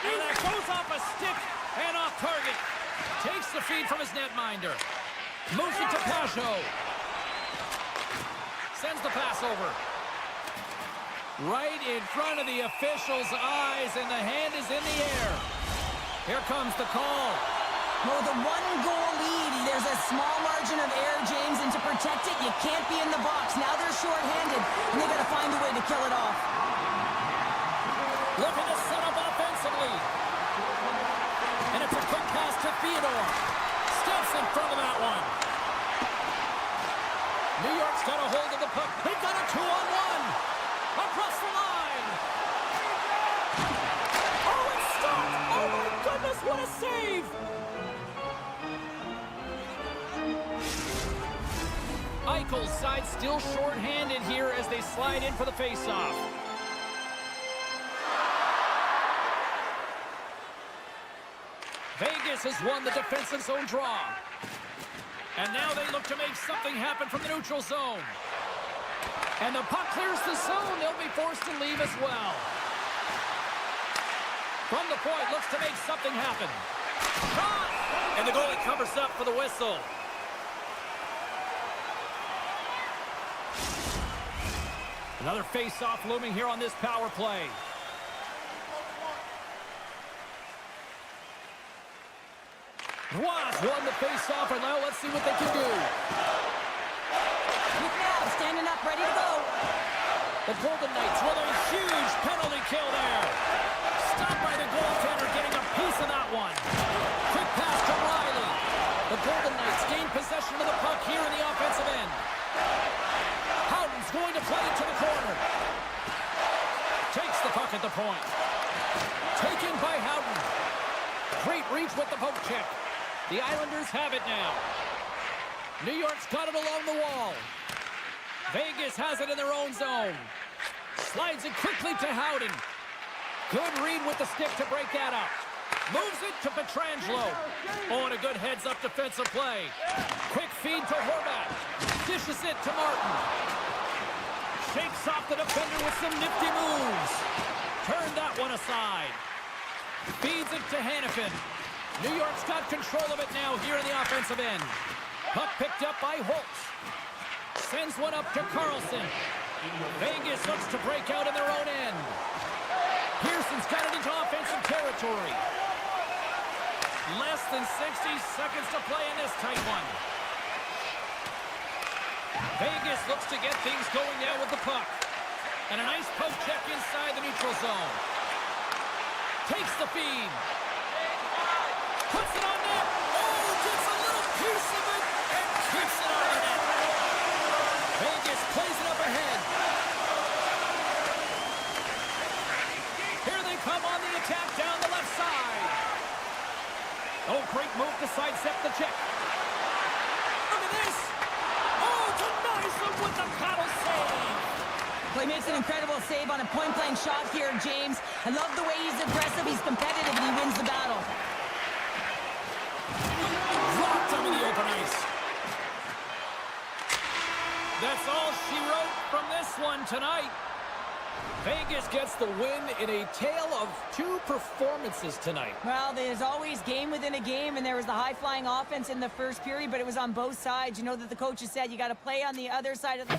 And that goes off a stick and off target. Takes the feed from his netminder. Moves it to Pajot. Sends the pass over. Right in front of the official's eyes, and the hand is in the air. Here comes the call. Well, the one-goal lead, there's a small margin of error, James, and to protect it, you can't be in the box. Now they're short-handed, and they got to find a way to kill it off. Looking to set up offensively. And it's a quick pass to Theodore. Steps in front of that one. New York's got a hold of the puck. They've got a 2-on-1. Across the line. Oh, it's stopped. Oh, my goodness, what a save. Eichel's side still short-handed here as they slide in for the face-off. Vegas has won the defensive zone draw. And now they look to make something happen from the neutral zone. And the puck clears the zone. They'll be forced to leave as well. From the point, looks to make something happen. Shot! And the goalie covers up for the whistle. Another face-off looming here on this power play. Roy's won the face-off, and now let's see what they can do. Keep now, standing up, ready to go. The Golden Knights with a huge penalty kill there. Stopped by the goaltender, getting a piece of that one. Quick pass to Riley. The Golden Knights gain possession of the puck here in the offensive end. Howden's going to play it to the corner. Takes the puck at the point. Taken by Howden. Great reach with the poke check. The Islanders have it now. New York's got it along the wall. Vegas has it in their own zone. Slides it quickly to Howden. Good read with the stick to break that up. Moves it to Pietrangelo. Oh, and a good heads-up defensive play. Quick feed to Horvat. Dishes it to Martin. Shakes off the defender with some nifty moves. Turned that one aside. Feeds it to Hannafin. New York's got control of it now here in the offensive end. Puck picked up by Holtz. Sends one up to Carlson. Vegas looks to break out in their own end. Pearson's got it into offensive territory. Less than 60 seconds to play in this tight one. Vegas looks to get things going now with the puck. And a nice poke check inside the neutral zone. Takes the feed. Puts it on net. Oh, gets a little piece of it and keeps it out of the net. Vegas plays it up ahead. Here they come on the attack down the left side. Oh, great move to sidestep the check. Look at this. Oh, denies them with the paddle save. Well, he makes an incredible save on a point-blank shot here, James. I love the way he's aggressive, he's competitive, and he wins the battle. Dropped him in the open ice. That's all she wrote from this one tonight. Vegas gets the win in a tale of two performances tonight. Well, there's always game within a game, and there was the high-flying offense in the first period, but it was on both sides. You know that the coaches said you got to play on the other side of the...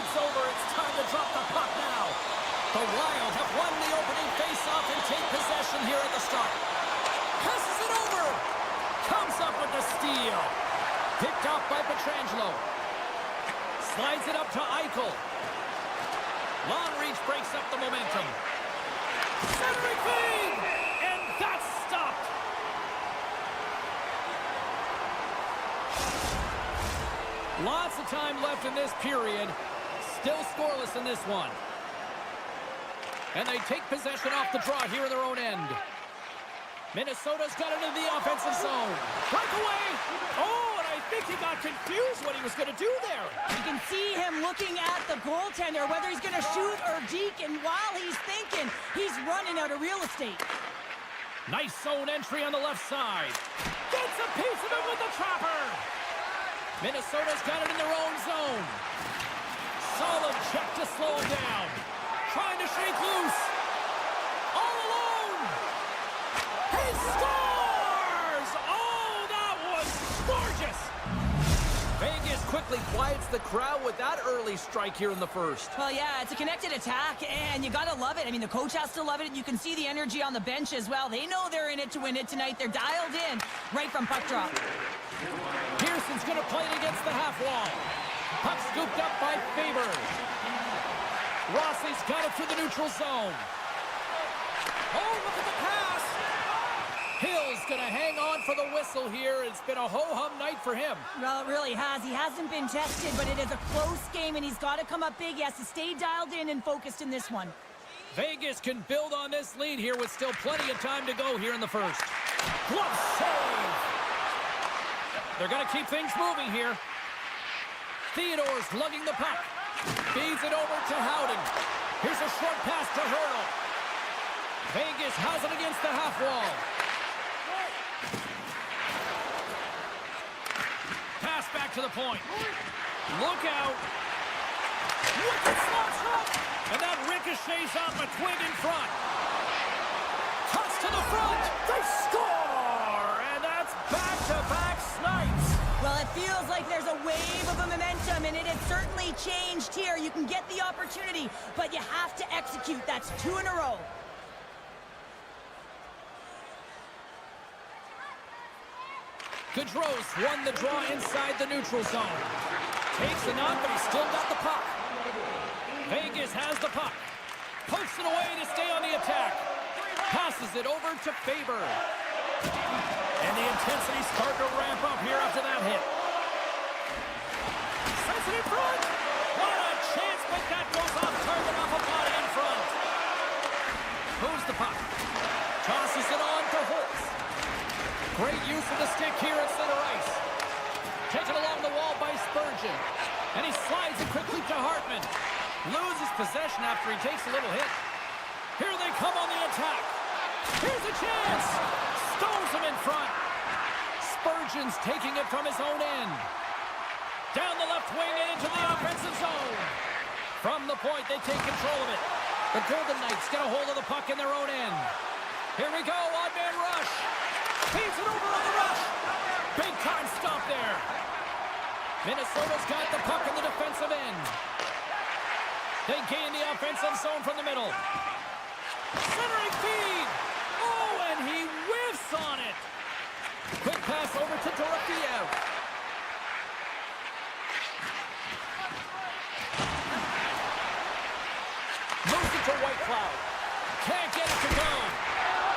breaks over. It's time to drop the puck now. The Wild have won the opening face-off and take possession here at the start. Passes it over. Comes up with the steal. Picked off by Pietrangelo. Slides it up to Eichel. Long reach breaks up the momentum. Centering feed! And that's stopped. Lots of time left in this period. Still scoreless in this one. And they take possession off the draw here in their own end. Minnesota's got it into the offensive zone. Breakaway! Oh, and I think he got confused what he was going to do there. You can see him looking at the goaltender, whether he's going to shoot or deke, and while he's thinking, he's running out of real estate. Nice zone entry on the left side. Gets a piece of it with the trapper. Minnesota's got it in their own zone. Solid check to slow him down. Trying to shake loose. All alone. He scores! Oh, that was gorgeous. Vegas quickly quiets the crowd with that early strike here in the first. Well, yeah, it's a connected attack, and you got to love it. I mean, the coach has to love it, and you can see the energy on the bench as well. They know they're in it to win it tonight. They're dialed in right from puck drop. Pearson's going to play it against the half wall. Puck scooped up by Faber. Rossi's got it through the neutral zone. Oh, look at the pass. Hill's going to hang on for the whistle here. It's been a ho-hum night for him. Well, it really has. He hasn't been tested, but it is a close game, and he's got to come up big. He has to stay dialed in and focused in this one. Vegas can build on this lead here with still plenty of time to go here in the first. Glove save. They're going to keep things moving here. Theodore's lugging the puck. Feeds it over to Howden. Here's a short pass to Hurdle. Vegas has it against the half wall. Pass back to the point. Look out. Wicked slap shot. And that ricochets off a twig in front. Cuts to the front. They score! And that's back-to-back snipes. Well, it feels like there's a wave of a momentum, and it has certainly changed here. You can get the opportunity, but you have to execute. That's 2 in a row. Gaudreau's won the draw inside the neutral zone. Takes a knock, but he's still got the puck. Vegas has the puck. Pokes it away to stay on the attack. Passes it over to Faber. And the intensity's starting to ramp up here after that hit. Sends it in front. What a chance, but that goes off target off a body in front. Moves the puck. Tosses it on to Holtz. Great use of the stick here at center ice. Taken along the wall by Spurgeon. And he slides it quickly to Hartman. Loses possession after he takes a little hit. Here they come on the attack. Here's a chance. Stones him in front. Spurgeon's taking it from his own end. Down the left wing and into the offensive zone. From the point, they take control of it. The Golden Knights get a hold of the puck in their own end. Here we go, odd-man rush. Feeds it over on the rush. Big time stop there. Minnesota's got the puck in the defensive end. They gain the offensive zone from the middle. Centering feed. Oh, and he whiffs on it. Quick pass over to Dorofeyev. Moves it to White Cloud. Can't get it to go.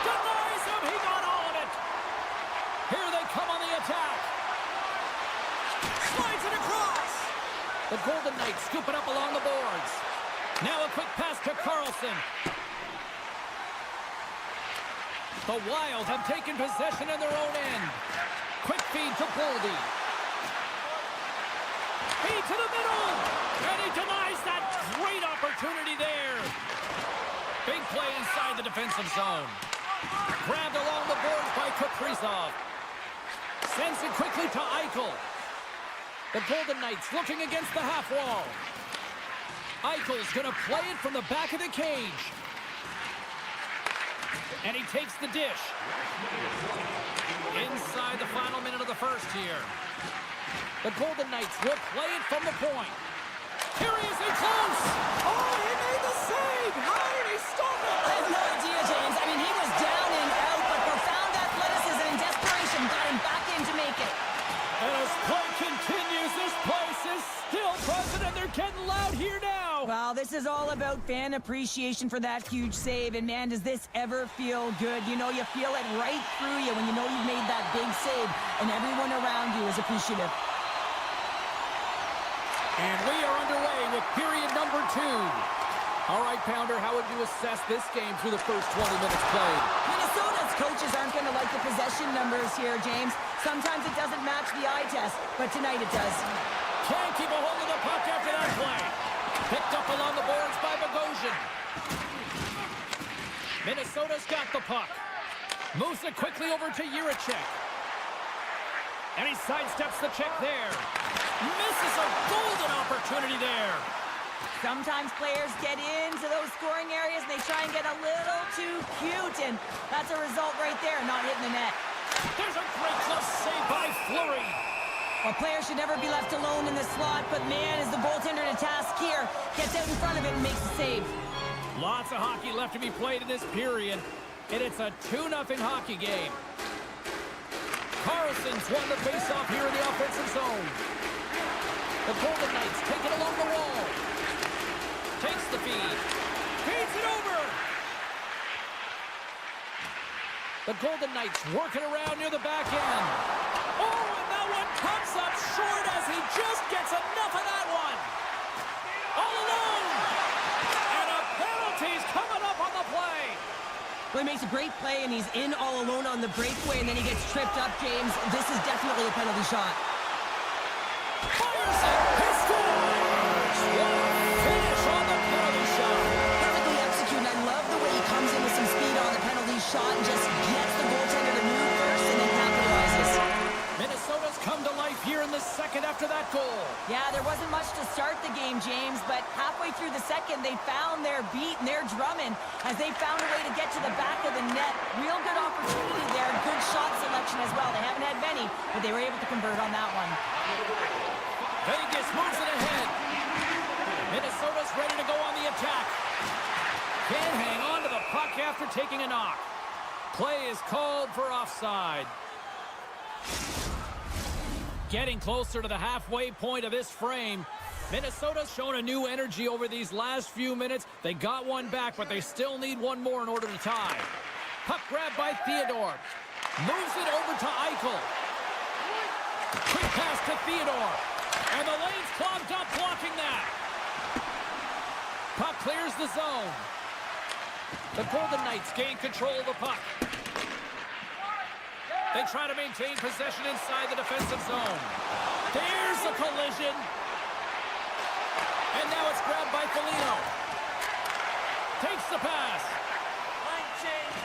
Denies him. He got all of it. Here they come on the attack. Slides it across. The Golden Knights scoop it up along the boards. Now a quick pass to Carlson. The Wild have taken possession in their own end. Quick feed to Boldy. Feed to the middle. And he denies that great opportunity there. Big play inside the defensive zone. Grabbed along the boards by Kaprizov. Sends it quickly to Eichel. The Golden Knights looking against the half wall. Eichel's going to play it from the back of the cage. And he takes the dish. Inside the final minute of the first here. The Golden Knights will play it from the point. Here he is in close. Oh, he made the save. How did he stop it? I have no idea, James. I mean, he was down and out, but profound athleticism and desperation got him back in to make it. And as play continues, this place is still present, and they're getting loud here now. Well, this is all about fan appreciation for that huge save, and man, does this ever feel good. You know, you feel it right through you when you know you've made that big save, and everyone around you is appreciative. And we are underway with period number 2. All right, Pounder, how would you assess this game through the first 20 minutes played? Minnesota's coaches aren't going to like the possession numbers here, James. Sometimes it doesn't match the eye test, but tonight it does. Can't keep a hold of the puck after that play. Picked up along the boards by Bogosian. Minnesota's got the puck. Moves it quickly over to EuroCup. And he sidesteps the check there. Misses a golden opportunity there. Sometimes players get into those scoring areas and they try and get a little too cute, and that's a result right there, not hitting the net. There's a great close save by Fleury. Well, players should never be left alone in the slot, but man, is the goaltender to task here. Gets out in front of it and makes the save. Lots of hockey left to be played in this period, and it's a 2-0 hockey game. Carlson's won the face-off here in the offensive zone. The Golden Knights take it along the wall. Takes the feed. Feeds it over. The Golden Knights working around near the back end. Oh, and that one comes up short as he just gets enough of that one. All alone. And a penalty's coming up on the play. Well, he makes a great play, and he's in all alone on the breakaway, and then he gets tripped up, James. This is definitely a penalty shot. Fires it. He scores. What a finish on the penalty shot. Perfectly executed. I love the way he comes in with some speed on the penalty shot and just gets the goaltender to move first and then capitalizes. Minnesota's come to life here in the second after that goal. Yeah, there wasn't much to start the game, James, but halfway through the second, they found their beat and their drumming as they found a way to get to the back of the net. Real good opportunity there. Good shot selection as well. They haven't had many, but they were able to convert on that one. Vegas moves it ahead. Minnesota's ready to go on the attack. Can't hang on to the puck after taking a knock. Play is called for offside. Getting closer to the halfway point of this frame. Minnesota's shown a new energy over these last few minutes. They got one back, but they still need one more in order to tie. Puck grab by Theodore. Moves it over to Eichel. Quick pass to Theodore. And the lane's clogged up, blocking that. Puck clears the zone. The Golden Knights gain control of the puck. They try to maintain possession inside the defensive zone. There's a collision. And now it's grabbed by Foligno. Takes the pass. Line change.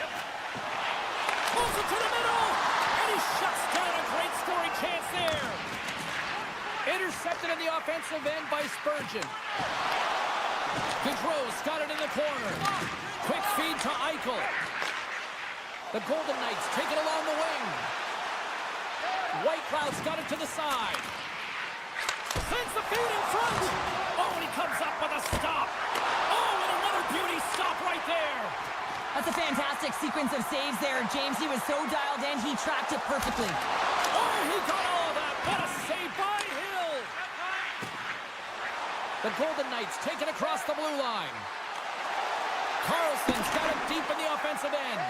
Moves it to the middle. And he shuts down a great scoring chance there. Intercepted in the offensive end by Spurgeon. Gaudreau's got it in the corner. Quick feed to Eichel. The Golden Knights take it along the wing. White Cloud's got it to the side. Sends the feed in front. Oh, and he comes up with a stop. Oh, and another beauty stop right there. That's a fantastic sequence of saves there, James. He was so dialed in, he tracked it perfectly. Oh, he got all of that. What a save by Hill. The Golden Knights take it across the blue line. Carlson's got it deep in the offensive end.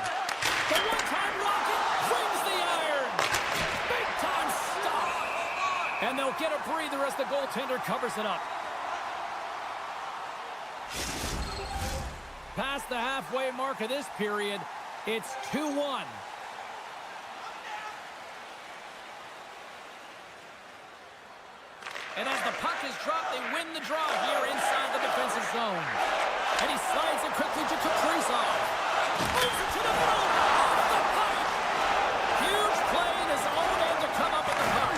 The one-time rocket brings the iron. Big-time stop. And they'll get a breather as the goaltender covers it up. Past the halfway mark of this period, it's 2-1. And as the puck is dropped, they win the draw here inside the defensive zone. And he slides it quickly to Kaprizov. Moves it to the middle. Off the pipe. Huge play in his own end to come up with the puck.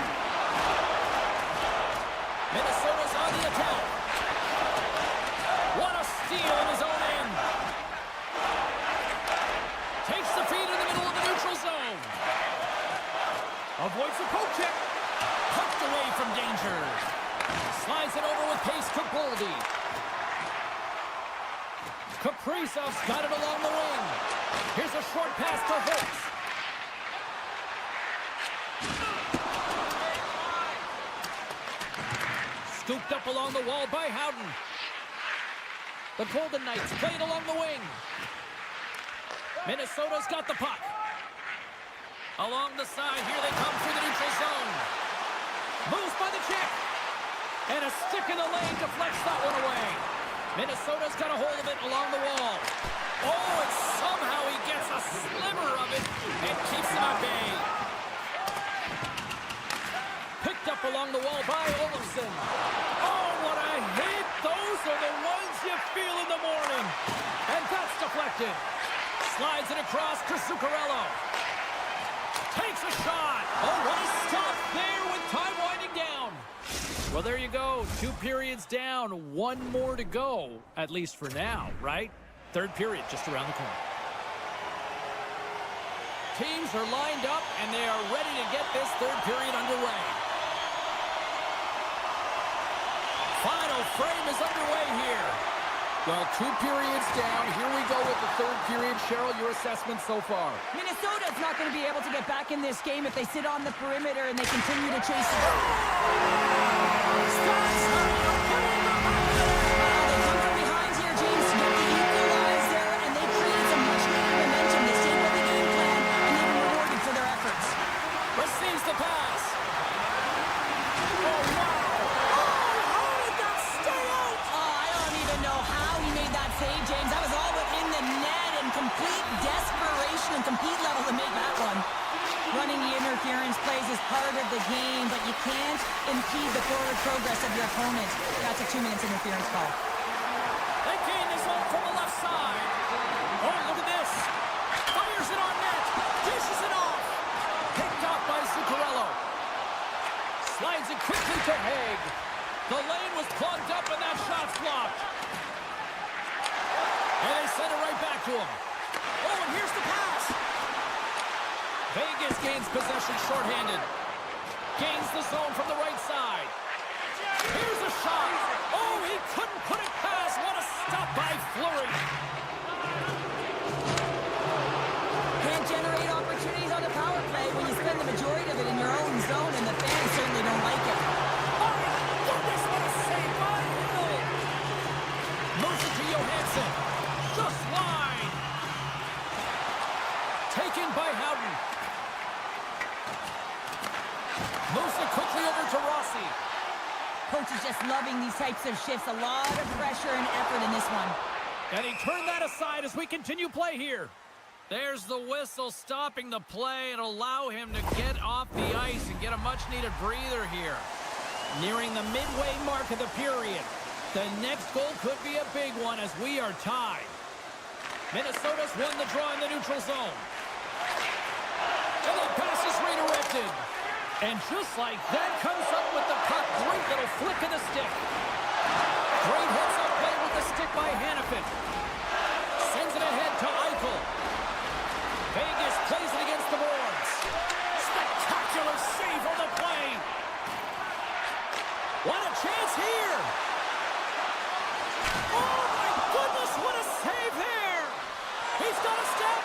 Minnesota's on the attack. What a steal in his own end. Takes the feed in the middle of the neutral zone. Avoids the poke check. Pucked away from danger. Slides it over with pace to Boldy. Kaprizov's got it along the wing. Here's a short pass to Holtz. Scooped up along the wall by Howden. The Golden Knights played along the wing. Minnesota's got the puck. Along the side, here they come through the neutral zone. Moves by the chick. And a stick in the lane deflects that one away. Minnesota's got a hold of it along the wall. Oh, and somehow he gets a sliver of it and keeps him at bay. Picked up along the wall by Olofsson. Oh, what a hit. Those are the ones you feel in the morning. And that's deflected. Slides it across to Zuccarello. Takes a shot. Oh, what a stop there with time winding down. Well, there you go. 2 periods down. 1 more to go, at least for now, right? Third period just around the corner. Teams are lined up, and they are ready to get this third period underway. Final frame is underway here. Well, 2 periods down. Here we go with the third period. Cheryl, your assessment so far? Minnesota's not going to be able to get back in this game if they sit on the perimeter and they continue to chase it. They come from behind here, James, to get the equalizer, and they created some much needed momentum. They stayed with the game plan, and they've been rewarded for their efforts. Receives the pass. Oh, wow. James, that was all within the net and complete desperation and complete level to make that one. Running the interference plays is part of the game, but you can't impede the forward progress of your opponent. That's a 2 minutes interference call. They gain this one from the left side. Oh, look at this. Fires it on net. Dishes it off. Picked off by Zuccarello. Slides it quickly to Haig. The lane was plugged up and that shot's blocked. And they send it right back to him. Oh, and here's the pass. Vegas gains possession shorthanded. Gains the zone from the right side. Here's a shot. Oh, he couldn't put it past. What a stop by Fleury. Can't generate opportunities on the power play when you spend the majority of it in your own zone, and the fans certainly don't like it. Oh, my goodness, what a save by Hill. Moves it to Johansson. Just wide. Taken by Howden. Moves it quickly over to Rossi. Coach is just loving these types of shifts. A lot of pressure and effort in this one. And he turned that aside as we continue play here. There's the whistle stopping the play and allow him to get off the ice and get a much-needed breather here. Nearing the midway mark of the period. The next goal could be a big one as we are tied. Minnesota's won the draw in the neutral zone. And the pass is redirected. And just like that, comes up with the puck. Great little flick of the stick. Great heads-up play with the stick by Hannafin. Sends it ahead to Eichel. Vegas plays it against the boards. Spectacular save on the play. What a chance here. Oh, my goodness, what a save there. He's got a step.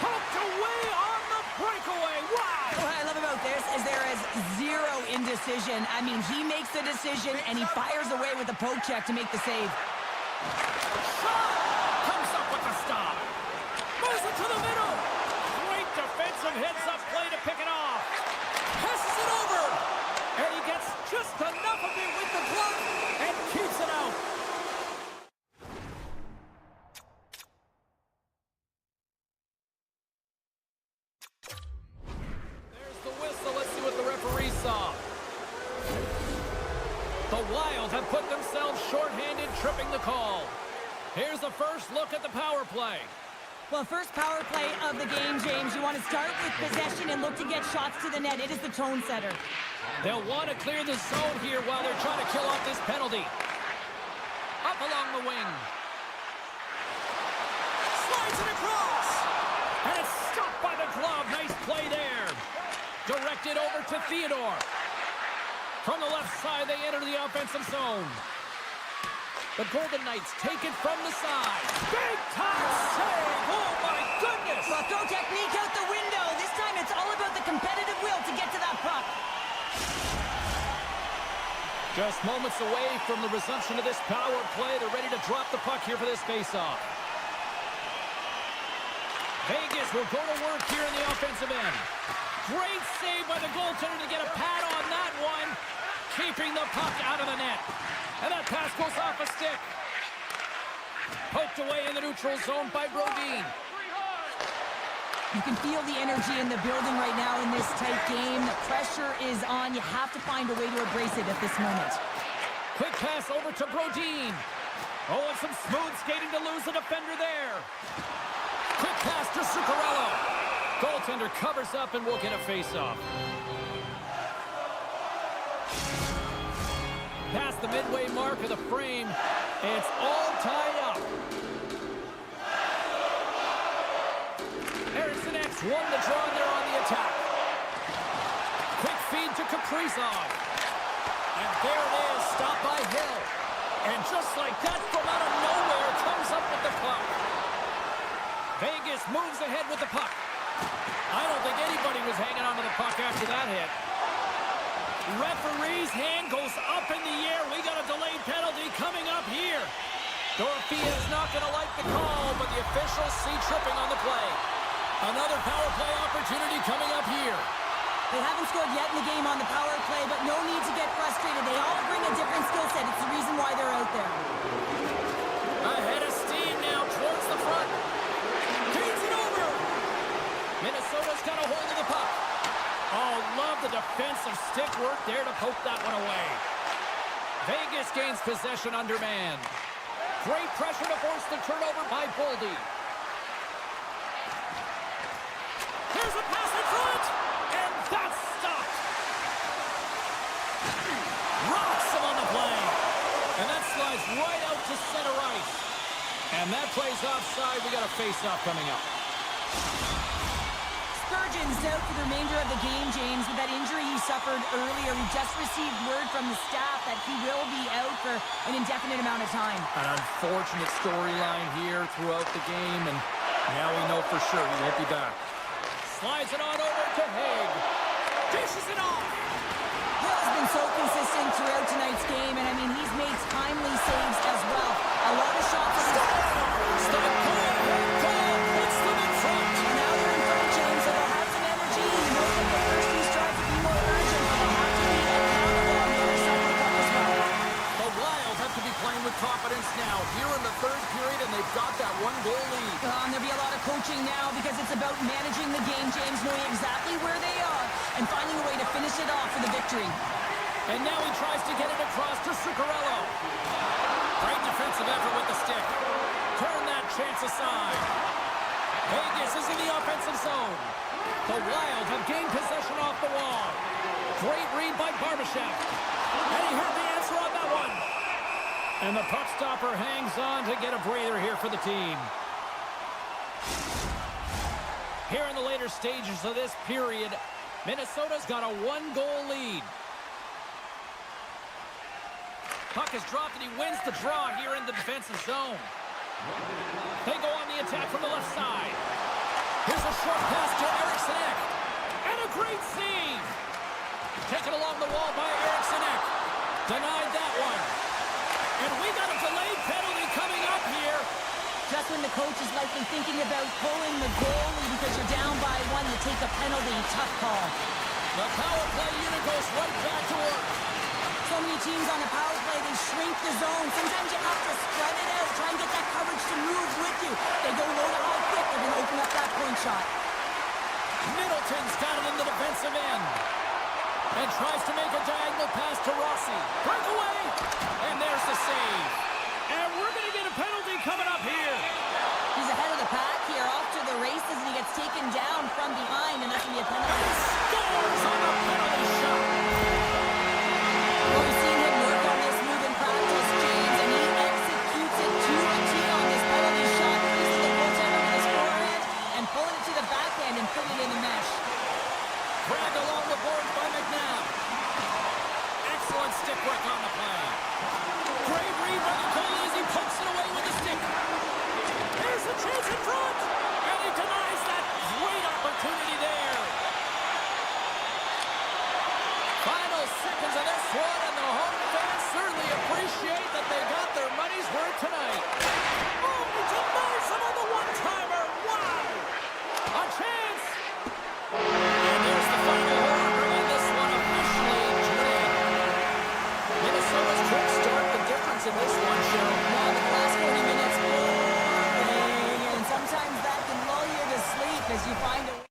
Poked away on the breakaway. Wow. What I love about this is there is zero indecision. I mean, he makes the decision, and he fires away with a poke check to make the save. Shot. Comes up with the stop. Moves it to the middle. Great defensive heads-up play to pick it off. Passes it over. And he gets just enough of it with the glove and keeps it out. There's the whistle. Let's see what the referee saw. The Wild have put themselves shorthanded, tripping the call. Here's the first look at the power play. Well, first power play of the game, James. You want to start with possession and look to get shots to the net. It is the tone setter. They'll want to clear the zone here while they're trying to kill off this penalty. Up along the wing. Slides it across. And it's stopped by the glove. Nice play there. Directed over to Theodore. From the left side, they enter the offensive zone. The Golden Knights take it from the side. Big time save! Oh my goodness! Well, throw technique out the window. This time it's all about the competitive will to get to that puck. Just moments away from the resumption of this power play. They're ready to drop the puck here for this faceoff. Vegas will go to work here in the offensive end. Great save by the goaltender to get a pad on that one. Keeping the puck out of the net. And that pass goes off a stick. Poked away in the neutral zone by Brodin. You can feel the energy in the building right now in this tight game. The pressure is on. You have to find a way to embrace it at this moment. Quick pass over to Brodin. Oh, and some smooth skating to lose the defender there. Quick pass to Zuccarello. Goaltender covers up and will get a face-off. Past the midway mark of the frame. It's all tied up. Eriksson X won the draw there on the attack. Quick feed to Kaprizov. And there it is, stopped by Hill. And just like that, from out of nowhere, comes up with the puck. Vegas moves ahead with the puck. I don't think anybody was hanging on to the puck after that hit. Referee's hand goes up in the air. We got a delayed penalty coming up here. Dorothea is not going to like the call, but the officials see tripping on the play. Another power play opportunity coming up here. They haven't scored yet in the game on the power play, but no need to get frustrated. They all bring a different skill set. It's the reason why they're out there. Ahead of steam now towards the front. Feeds it over. Minnesota's got a hold of the puck. Oh, love the defensive stick work there to poke that one away. Vegas gains possession under man. Great pressure to force the turnover by Boldy. Here's a pass in front, and that's stopped. Rocks him on the play. And that slides right out to center ice. And that play's offside. We got a face-off coming up. Spurgeon's out for the remainder of the game, James, with that injury he suffered earlier. We just received word from the staff that he will be out for an indefinite amount of time. An unfortunate storyline here throughout the game, and now we know for sure he won't be back. Slides it on over to Haig. Dishes it off. Hill has been so consistent throughout tonight's game, and I mean, he's made timely saves as well. A lot of shots. Stop. Puts them in front. Now they're in front, James, so they'll have some energy. You know that the first few strikes will be more urgent, but they have to be accountable on the other side of the puck as well. The Wild have to be playing with confidence now. Here in the third period, and they've got that one-goal lead. There'll be a lot of coaching now because it's about managing the game, James, knowing exactly where they are and finding a way to finish it off for the victory. And now he tries to get it across to Zuccarello. Great defensive effort with the stick. Turn that chance aside. Vegas is in the offensive zone. The Wild have gained possession off the wall. Great read by Barbashev. And he heard the answer on that one. And the puck stopper hangs on to get a breather here for the team. Here in the later stages of this period, Minnesota's got a one-goal lead. Puck is dropped and he wins the draw here in the defensive zone. They go on the attack from the left side. Here's a short pass to Eriksson Ek. And a great save. Taken along the wall by Eriksson Ek. Denied that one. And we got a delayed penalty coming up here. Just when the coach is likely thinking about pulling the goalie because you're down by one, you take a penalty. Tough call. The power play unit goes right back to work. So many teams on a power play, they shrink the zone. Sometimes you have to spread it out, try and get that coverage to move with you. They go low to high quick, they're going to open up that point shot. Middleton's got it in the defensive end. And tries to make a diagonal pass to Rossi. Breakaway! And there's the save. And we're going to get a penalty coming up here. He's ahead of the pack here, off to the races, and he gets taken down from behind, and that's going to be a penalty. And he scores on the penalty shot. Well, we've seen him work on this move in practice, James, and he executes it to a T on this penalty shot, freezing the goaltender with his forehand and pulling it to the backhand and putting it in the mesh. Dragged along the boards by McNabb. Excellent stick work on the play. Great rebound. you find a...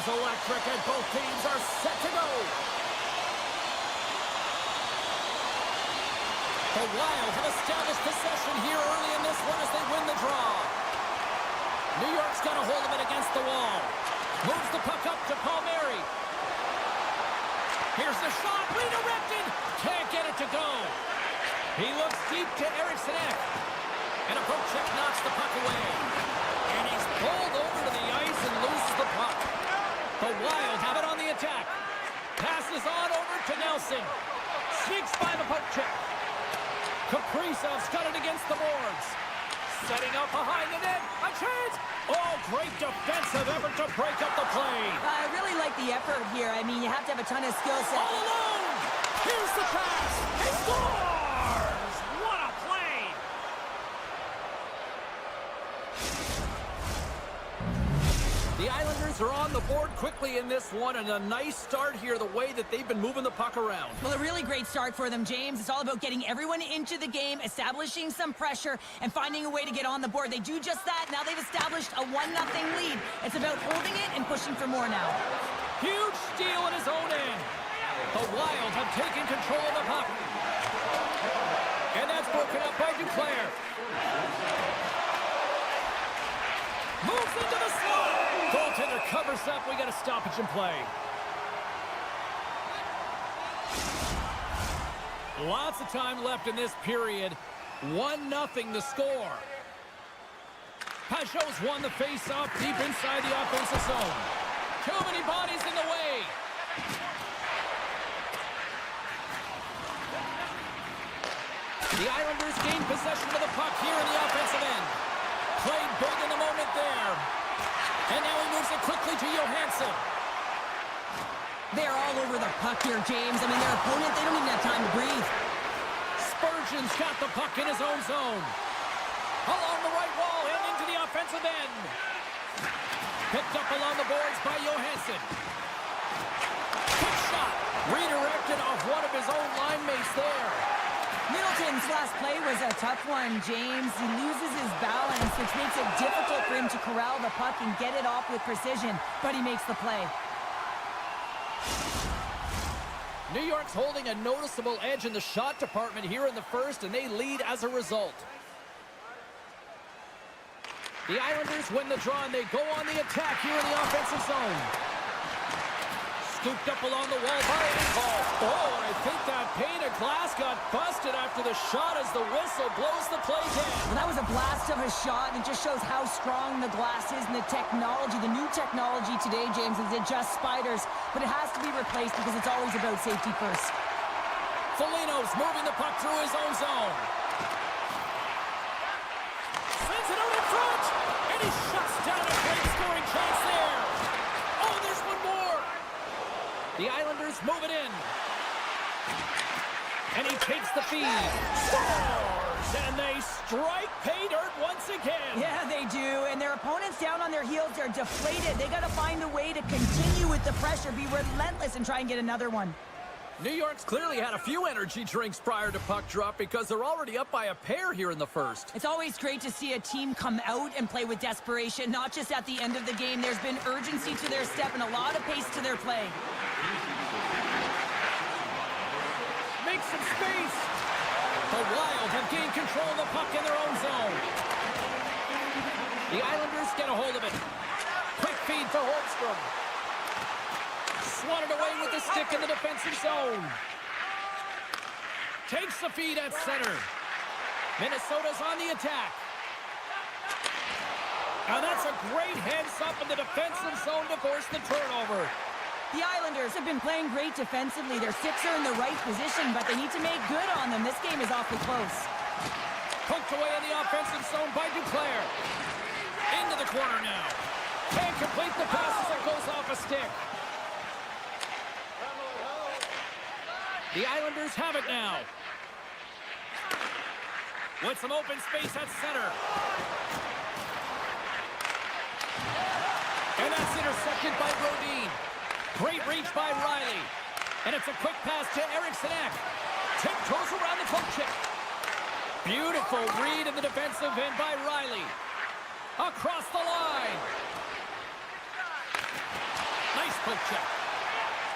electric, and both teams are set to go. The Wild have established possession here early in this one as they win the draw. New York's got a hold of it against the wall. Moves the puck up to Palmieri. Here's the shot, redirected. Can't get it to go. He looks deep to Eriksson. And a poke check knocks the puck away. And he's pulled over to the ice and loses the puck. The Wild have it on the attack. Passes on over to Nelson. Sneaks by the poke check. Kaprizov's got it against the boards. Setting up behind the net. A chance. Oh, great defensive effort to break up the play. I really like the effort here. I mean, you have to have a ton of skill set. All alone. Here's the pass. He scores. What a play. The Islanders are on the board quickly in this one, and a nice start here the way that they've been moving the puck around. Well, a really great start for them, James. It's all about getting everyone into the game, establishing some pressure, and finding a way to get on the board. They do just that. Now they've established a 1-0 lead. It's about holding it and pushing for more now. Huge steal in his own end. The Wild have taken control of the puck. And that's broken up by Duclair. Moves into the slot. Goaltender covers up. We got a stoppage in play. Lots of time left in this period. 1-0 the score. Pajot's won the face-off deep inside the offensive zone. Too many bodies in the way. The Islanders gain possession of the puck here in the offensive end. Played big in the moment there. And now he moves it quickly to Johansson. They're all over the puck here, James. I mean, their opponent, they don't even have time to breathe. Spurgeon's got the puck in his own zone. Along the right wall and into the offensive end. Picked up along the boards by Johansson. Quick shot. Redirected off one of his own line mates there. Middleton's last play was a tough one, James. He loses his balance, which makes it difficult for him to corral the puck and get it off with precision, but he makes the play. New York's holding a noticeable edge in the shot department here in the first, and they lead as a result. The Islanders win the draw, and they go on the attack here in the offensive zone. Scooped up along the wall by Engvall. Oh, and I think that pane of glass got busted after the shot as the whistle blows the play down. Well, that was a blast of a shot, and it just shows how strong the glass is and the technology. The new technology today, James, is it just spiders, but it has to be replaced because it's always about safety first. Foligno's moving the puck through his own zone. Sends it out in front, and he shuts down a great scoring chance there. Oh, there's one more. The Islanders move it in. And he takes the feed. Scores! And they strike pay dirt once again. Yeah, they do. And their opponents down on their heels, they're deflated. They got to find a way to continue with the pressure, be relentless, and try and get another one. New York's clearly had a few energy drinks prior to puck drop because they're already up by a pair here in the first. It's always great to see a team come out and play with desperation, not just at the end of the game. There's been urgency to their step and a lot of pace to their play. Make some space. The Wild have gained control of the puck in their own zone. The Islanders get a hold of it. Quick feed for Holmstrom. Swatted away with the stick in the defensive zone. Takes the feed at center. Minnesota's on the attack. And that's a great heads-up in the defensive zone to force the turnover. The Islanders have been playing great defensively. Their sticks are in the right position, but they need to make good on them. This game is awfully close. Poked away in the offensive zone by Duclair. Into the corner now. Can't complete the pass as it goes off a stick. The Islanders have it now. With some open space at center. And that's intercepted by Brodin. Great reach by Riley. And it's a quick pass to Eriksson Ek. Tiptoes around the poke check. Beautiful read in the defensive end by Riley. Across the line. Nice poke check.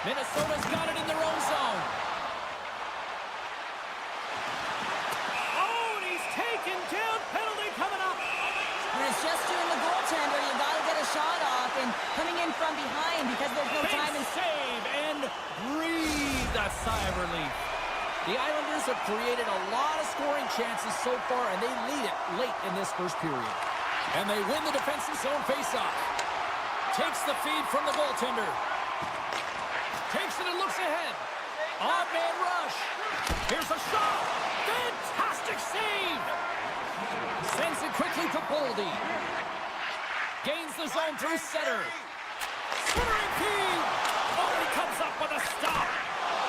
Minnesota's got it in their own zone. Oh, and he's taken down. Penalty coming up. And it's just doing the goaltender. You got to get a shot off and coming in from behind because there's no time. Big save and breathe a sigh of relief. The Islanders have created a lot of scoring chances so far, and they lead it late in this first period. And they win the defensive zone faceoff. Takes the feed from the goaltender. Takes it and looks ahead. Odd man rush. Here's a shot. Fantastic save. Sends it quickly to Boldy. Gains the zone through center. Centering feed. Oh, he comes up with a stop.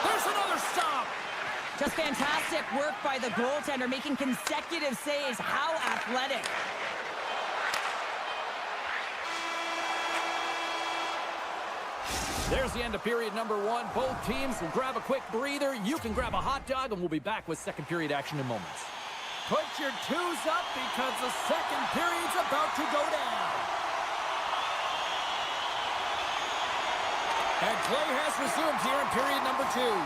There's another stop. Just fantastic work by the goaltender, making consecutive saves. How athletic. There's the end of period number one. Both teams will grab a quick breather. You can grab a hot dog, and we'll be back with second period action in moments. Put your twos up because the second period's about to go down. And play has resumed here in period number two.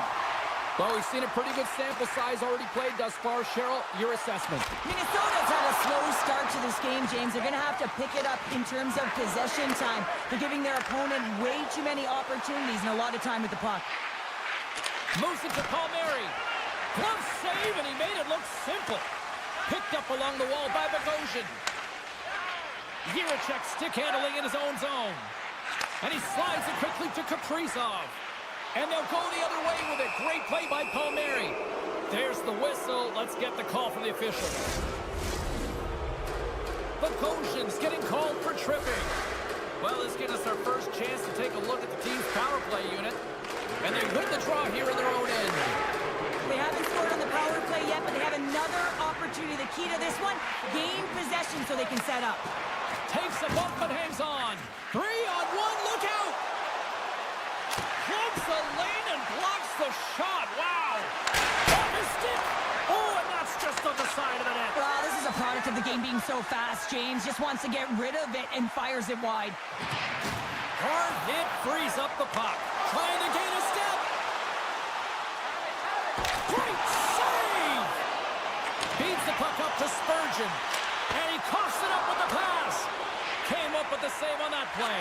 Well, we've seen a pretty good sample size already played thus far. Cheryl, your assessment. Minnesota's had a slow start to this game, James. They're going to have to pick it up in terms of possession time. They're giving their opponent way too many opportunities and a lot of time with the puck. Moves it to Palmieri. Glove save, and he made it look simple. Picked up along the wall by Bogosian. Jiricek stick handling in his own zone. And he slides it quickly to Kaprizov. And they'll go the other way with it. Great play by Palmieri. There's the whistle. Let's get the call from the official. Bogosian's getting called for tripping. Well, this gives us our first chance to take a look at the team's power play unit. And they win the draw here in their own end. They haven't scored on the power play yet, but they have another opportunity. The key to this one, gain possession so they can set up. Takes a bump but hangs on. 3-on-1, look out! Clubs the lane and blocks the shot. Wow! Off his stick! Oh, and that's just on the side of the net. Well, this is a product of the game being so fast. James just wants to get rid of it and fires it wide. Hard hit frees up the puck. Trying to gain a step. Great save! Beats the puck up to Spurgeon. And he coughs it up with the pass. Came up with the save on that play.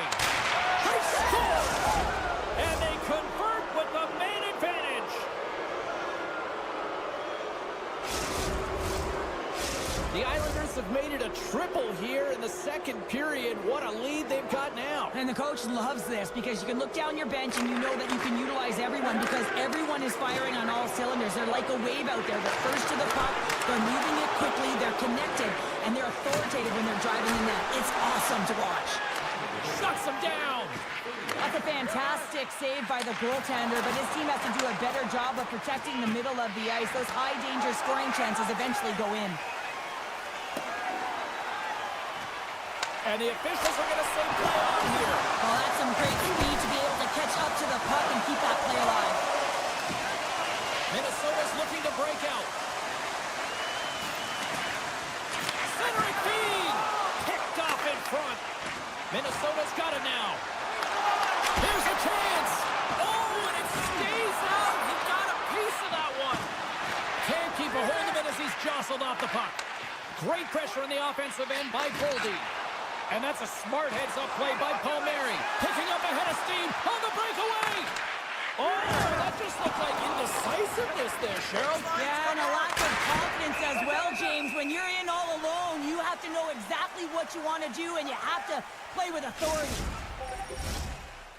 They score! And they convert with the main advantage. The Islanders have made it a triple here in the second period. What a lead they've got now. And the coach loves this because you can look down your bench and you know that you can utilize everyone because everyone is firing on all cylinders. They're like a wave out there. They're first to the puck. They're moving it quickly. They're connected. And they're authoritative when they're driving the net. It's awesome to watch. Shuts them down. That's a fantastic save by the goaltender, but his team has to do a better job of protecting the middle of the ice. Those high-danger scoring chances eventually go in. And the officials are going to say play on here. Well, that's some great speed to be able to catch up to the puck and keep that play alive. Minnesota's looking to break out. Centering feed! Picked off in front. Minnesota's got it now. Here's a chance. Oh, and it stays out. He got a piece of that one. Can't keep a hold of it as he's jostled off the puck. Great pressure on the offensive end by Goldie. And that's a smart heads-up play by Palmieri. Picking up a head of steam on the breakaway. Oh, that just looked like indecisiveness there, Cheryl. Yeah, and a lack of confidence as well, James. When you're in all alone, you have to know exactly what you want to do, and you have to play with authority.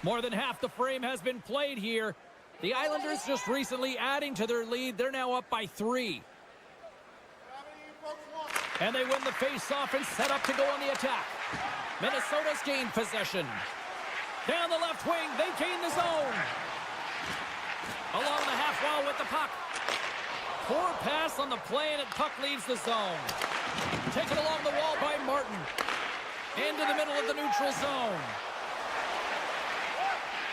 More than half the frame has been played here. The Islanders just recently adding to their lead. They're now up by 3. And they win the face-off and set up to go on the attack. Minnesota's gained possession. Down the left wing, they gain the zone. Along the half wall with the puck. Poor pass on the play, and the puck leaves the zone. Taken along the wall by Martin. Into the middle of the neutral zone.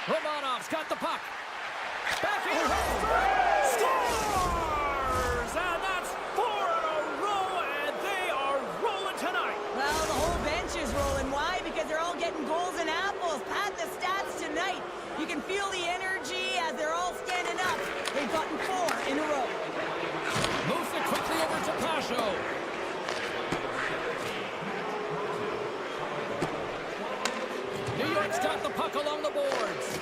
Romanov's got the puck. Back in. Scores! And that's 4 in a row, and they are rolling tonight. Well, the whole bench is rolling. Why? Because they're all getting goals and apples. Pad the stats tonight. You can feel the energy as they're all standing up. They've gotten 4 in a row. Moves it quickly over to Pasho. New York's got the puck along the boards.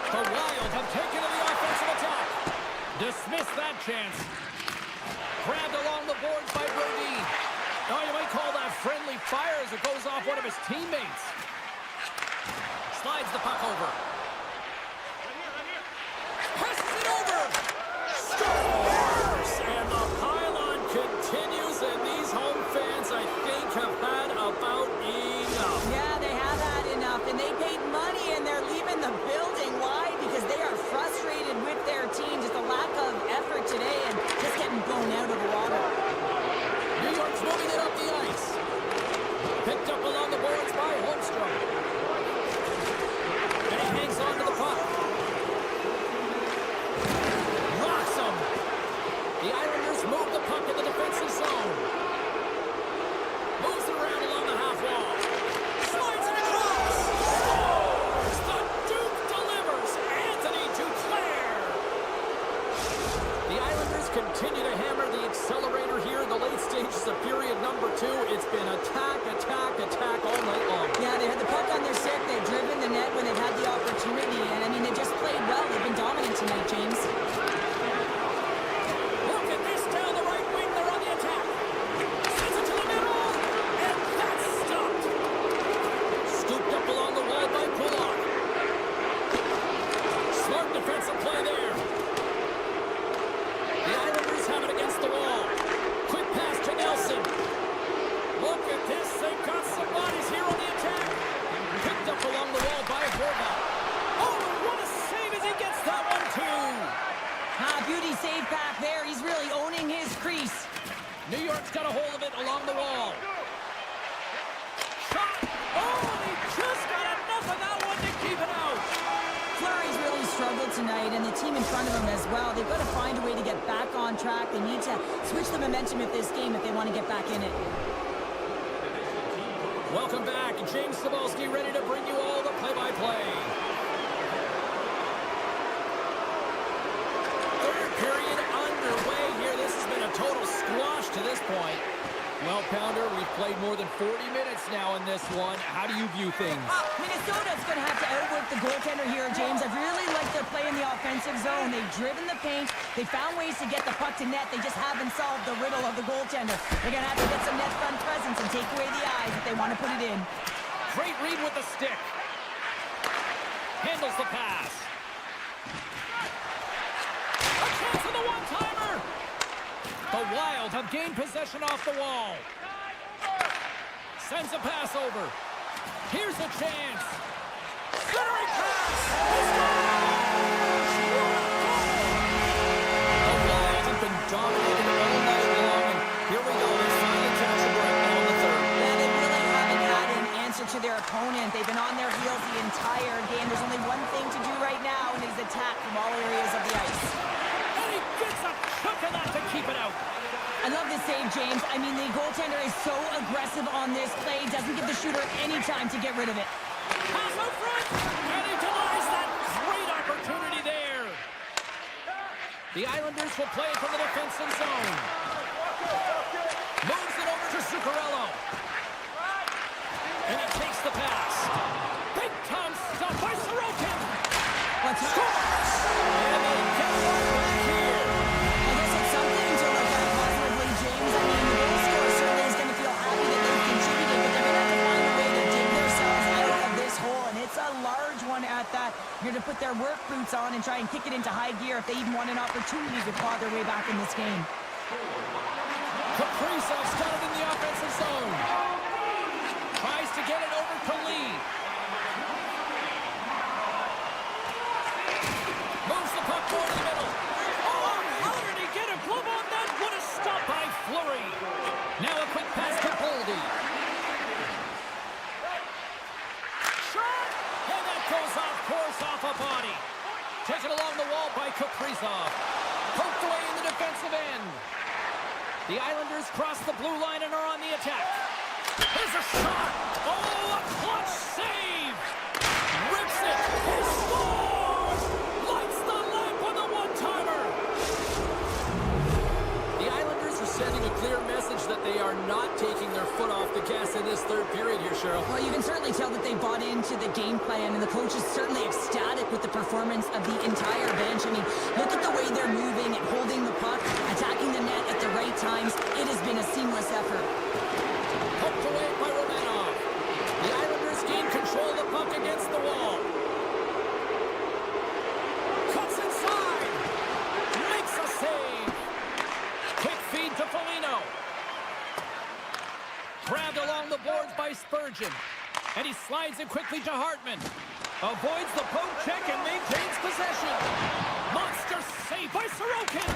The Wild have taken to the offensive attack. Dismiss that chance. Grabbed along the boards by Brodin. Oh, you might call that friendly fire as it goes off one of his teammates. Slides the puck over. Passes it over. Scores! And the pylon continues, and these home fans, I think, have had about enough. Yeah, they have had enough, and they paid money, and they're leaving the building. Why? Because they are frustrated with their team. Just a lack of effort today and just getting blown out of the water. New York's moving it up the ice. Picked up along the boards by Holmstrom. And he hangs Corva. Oh, what a save as he gets that one, too. Beauty save back there. He's really owning his crease. New York's got a hold of it along the wall. Shot. Oh, he just got enough of that one to keep it out. Fleury's really struggled tonight, and the team in front of him as well. They've got to find a way to get back on track. They need to switch the momentum of this game if they want to get back in it. Welcome back. James Cebulski ready to bring you all the play-by-play. Third period underway here. This has been a total squash to this point. Well, Pounder, we've played more than 40 minutes now in this one. How do you view things? Minnesota's going to have to outwork the goaltender here, James. I've really liked their play in the offensive zone. They've driven the paint. They found ways to get the puck to net. They just haven't solved the riddle of the goaltender. They're going to have to get some net front presence and take away the eyes if they want to put it in. Great read with the stick. Handles the pass. A chance on the one-timer. The Wild have gained possession off the wall. Sends a pass over. Here's a chance. Centering pass. The Wild have been dominating all night long. And here we go. They finally catch a break now in the third. Yeah, they really haven't had an answer to their opponent. They've been on their heels the entire game. There's only one thing to do right now, and it is attack from all areas of the ice. And he gets a chunk of that to keep it out. I love this save, James. I mean, the goaltender is so aggressive on this play. Doesn't give the shooter any time to get rid of it. Pass out front, and he denies that great opportunity there. The Islanders will play it from the defensive zone. Moves it over to Zuccarello. And he takes the pass. Big time stuff by Sorokin. What's up? And they get one back here. I guess it's something to look at positively, James. I mean, the goal scorer certainly is going to feel happy that they've contributed, but they're going to have to find a way to dig themselves out of this hole, and it's a large one at that. They're going to put their work boots on and try and kick it into high gear if they even want an opportunity to claw their way back in this game. Kaprizov's got it in the offensive zone. Tries to get it over to Lee. Moves the puck toward the middle. Oh, how did he get a glove on that? What a stop by Fleury. Now a quick pass to Boldy. Shot! And that goes off course off a body. Taken along the wall by Kaprizov. Poked away in the defensive end. The Islanders cross the blue line and are on the attack. Here's a shot. Oh, a clutch save. Rips it. He scores. Lights the lamp on the one-timer. The Islanders are sending a clear message that they are not taking their foot off the gas in this third period here, Cheryl. Well, you can certainly tell that they bought into the game plan, and the coach is certainly ecstatic with the performance of the entire bench. I mean, look at the way they're moving and holding the puck, attacking the net at the right times. It has been a seamless effort. Poked away by Romanov. The Islanders gain control of the puck against the wall. Cuts inside. Makes a save. Quick feed to Foligno. Grabbed along the boards by Spurgeon. And he slides it quickly to Hartman. Avoids the poke check and maintains possession. Monster save by Sorokin.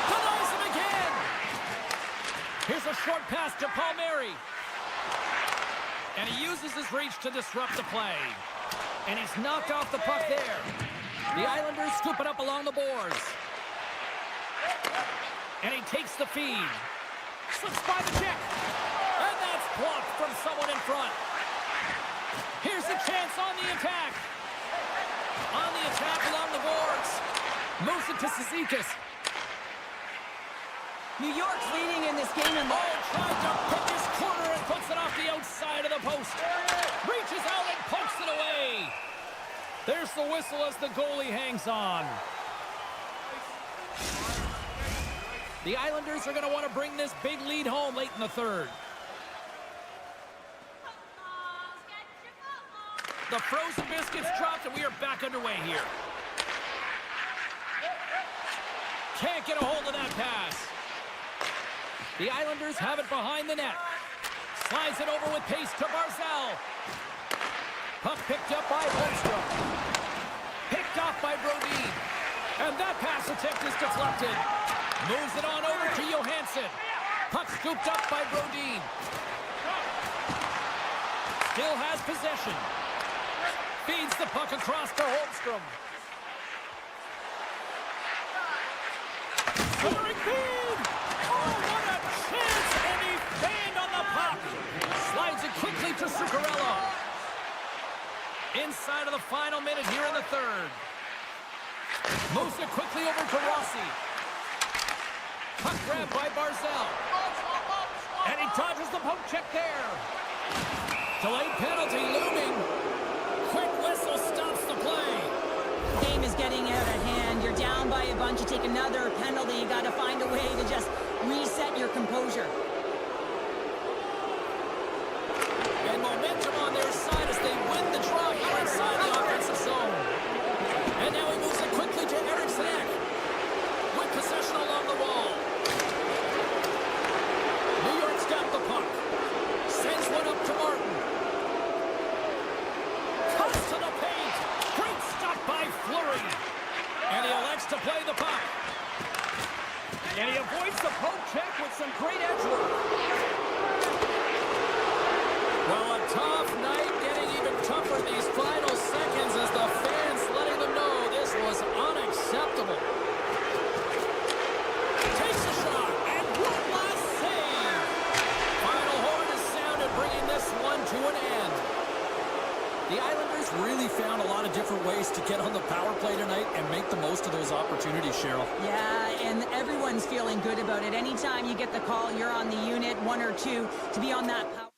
Denies him again. Here's a short pass to Palmieri. And he uses his reach to disrupt the play. And he's knocked off the puck there. The Islanders scoop it up along the boards. And he takes the feed. Slips by the check. And that's blocked from someone in front. Here's a chance on the attack. On the attack along the boards. Moves it to Cizikas. New York's leading in this game, and Tries to pick his corner and puts it off the outside of the post. Reaches out and pokes it away. There's the whistle as the goalie hangs on. The Islanders are going to want to bring this big lead home late in the third. The frozen biscuits dropped, and we are back underway here. Can't get a hold of that pass. The Islanders have it behind the net. Slides it over with pace to Barzal. Puck picked up by Holmstrom. Brodin. And that pass attempt is deflected. Moves it on over to Johansson. Puck scooped up by Brodin. Still has possession. Feeds the puck across to Holmstrom. Scoring feed! Oh, what a chance! And he fanned on the puck. Slides it quickly to Zuccarello. Inside of the final minute here in the third. Moves it quickly over to Rossi. Puck grab by Barzal. And he dodges the poke check there. Delayed penalty looming. Quick whistle stops the play. Game is getting out of hand. You're down by a bunch. You take another penalty. You got to find a way to just reset your composure. And momentum on their side as they win the draw here inside the offensive zone. And now he moves it quickly to Eriksson with possession along the wall. New York's got the puck. Sends one up to Martin. Cuts to the paint. Great stop by Fleury. And he elects to play the puck. And he avoids the poke check with some great edge work. Well, a tough night, getting even tougher these final seconds as the fans letting them know this was unacceptable. Takes a shot, and one last save. Final horn is sounded, bringing this one to an end. The Islanders really found a lot of different ways to get on the power play tonight and make the most of those opportunities, Cheryl. Yeah, and everyone's feeling good about it. Anytime you get the call, you're on the unit, one or two, to be on that power.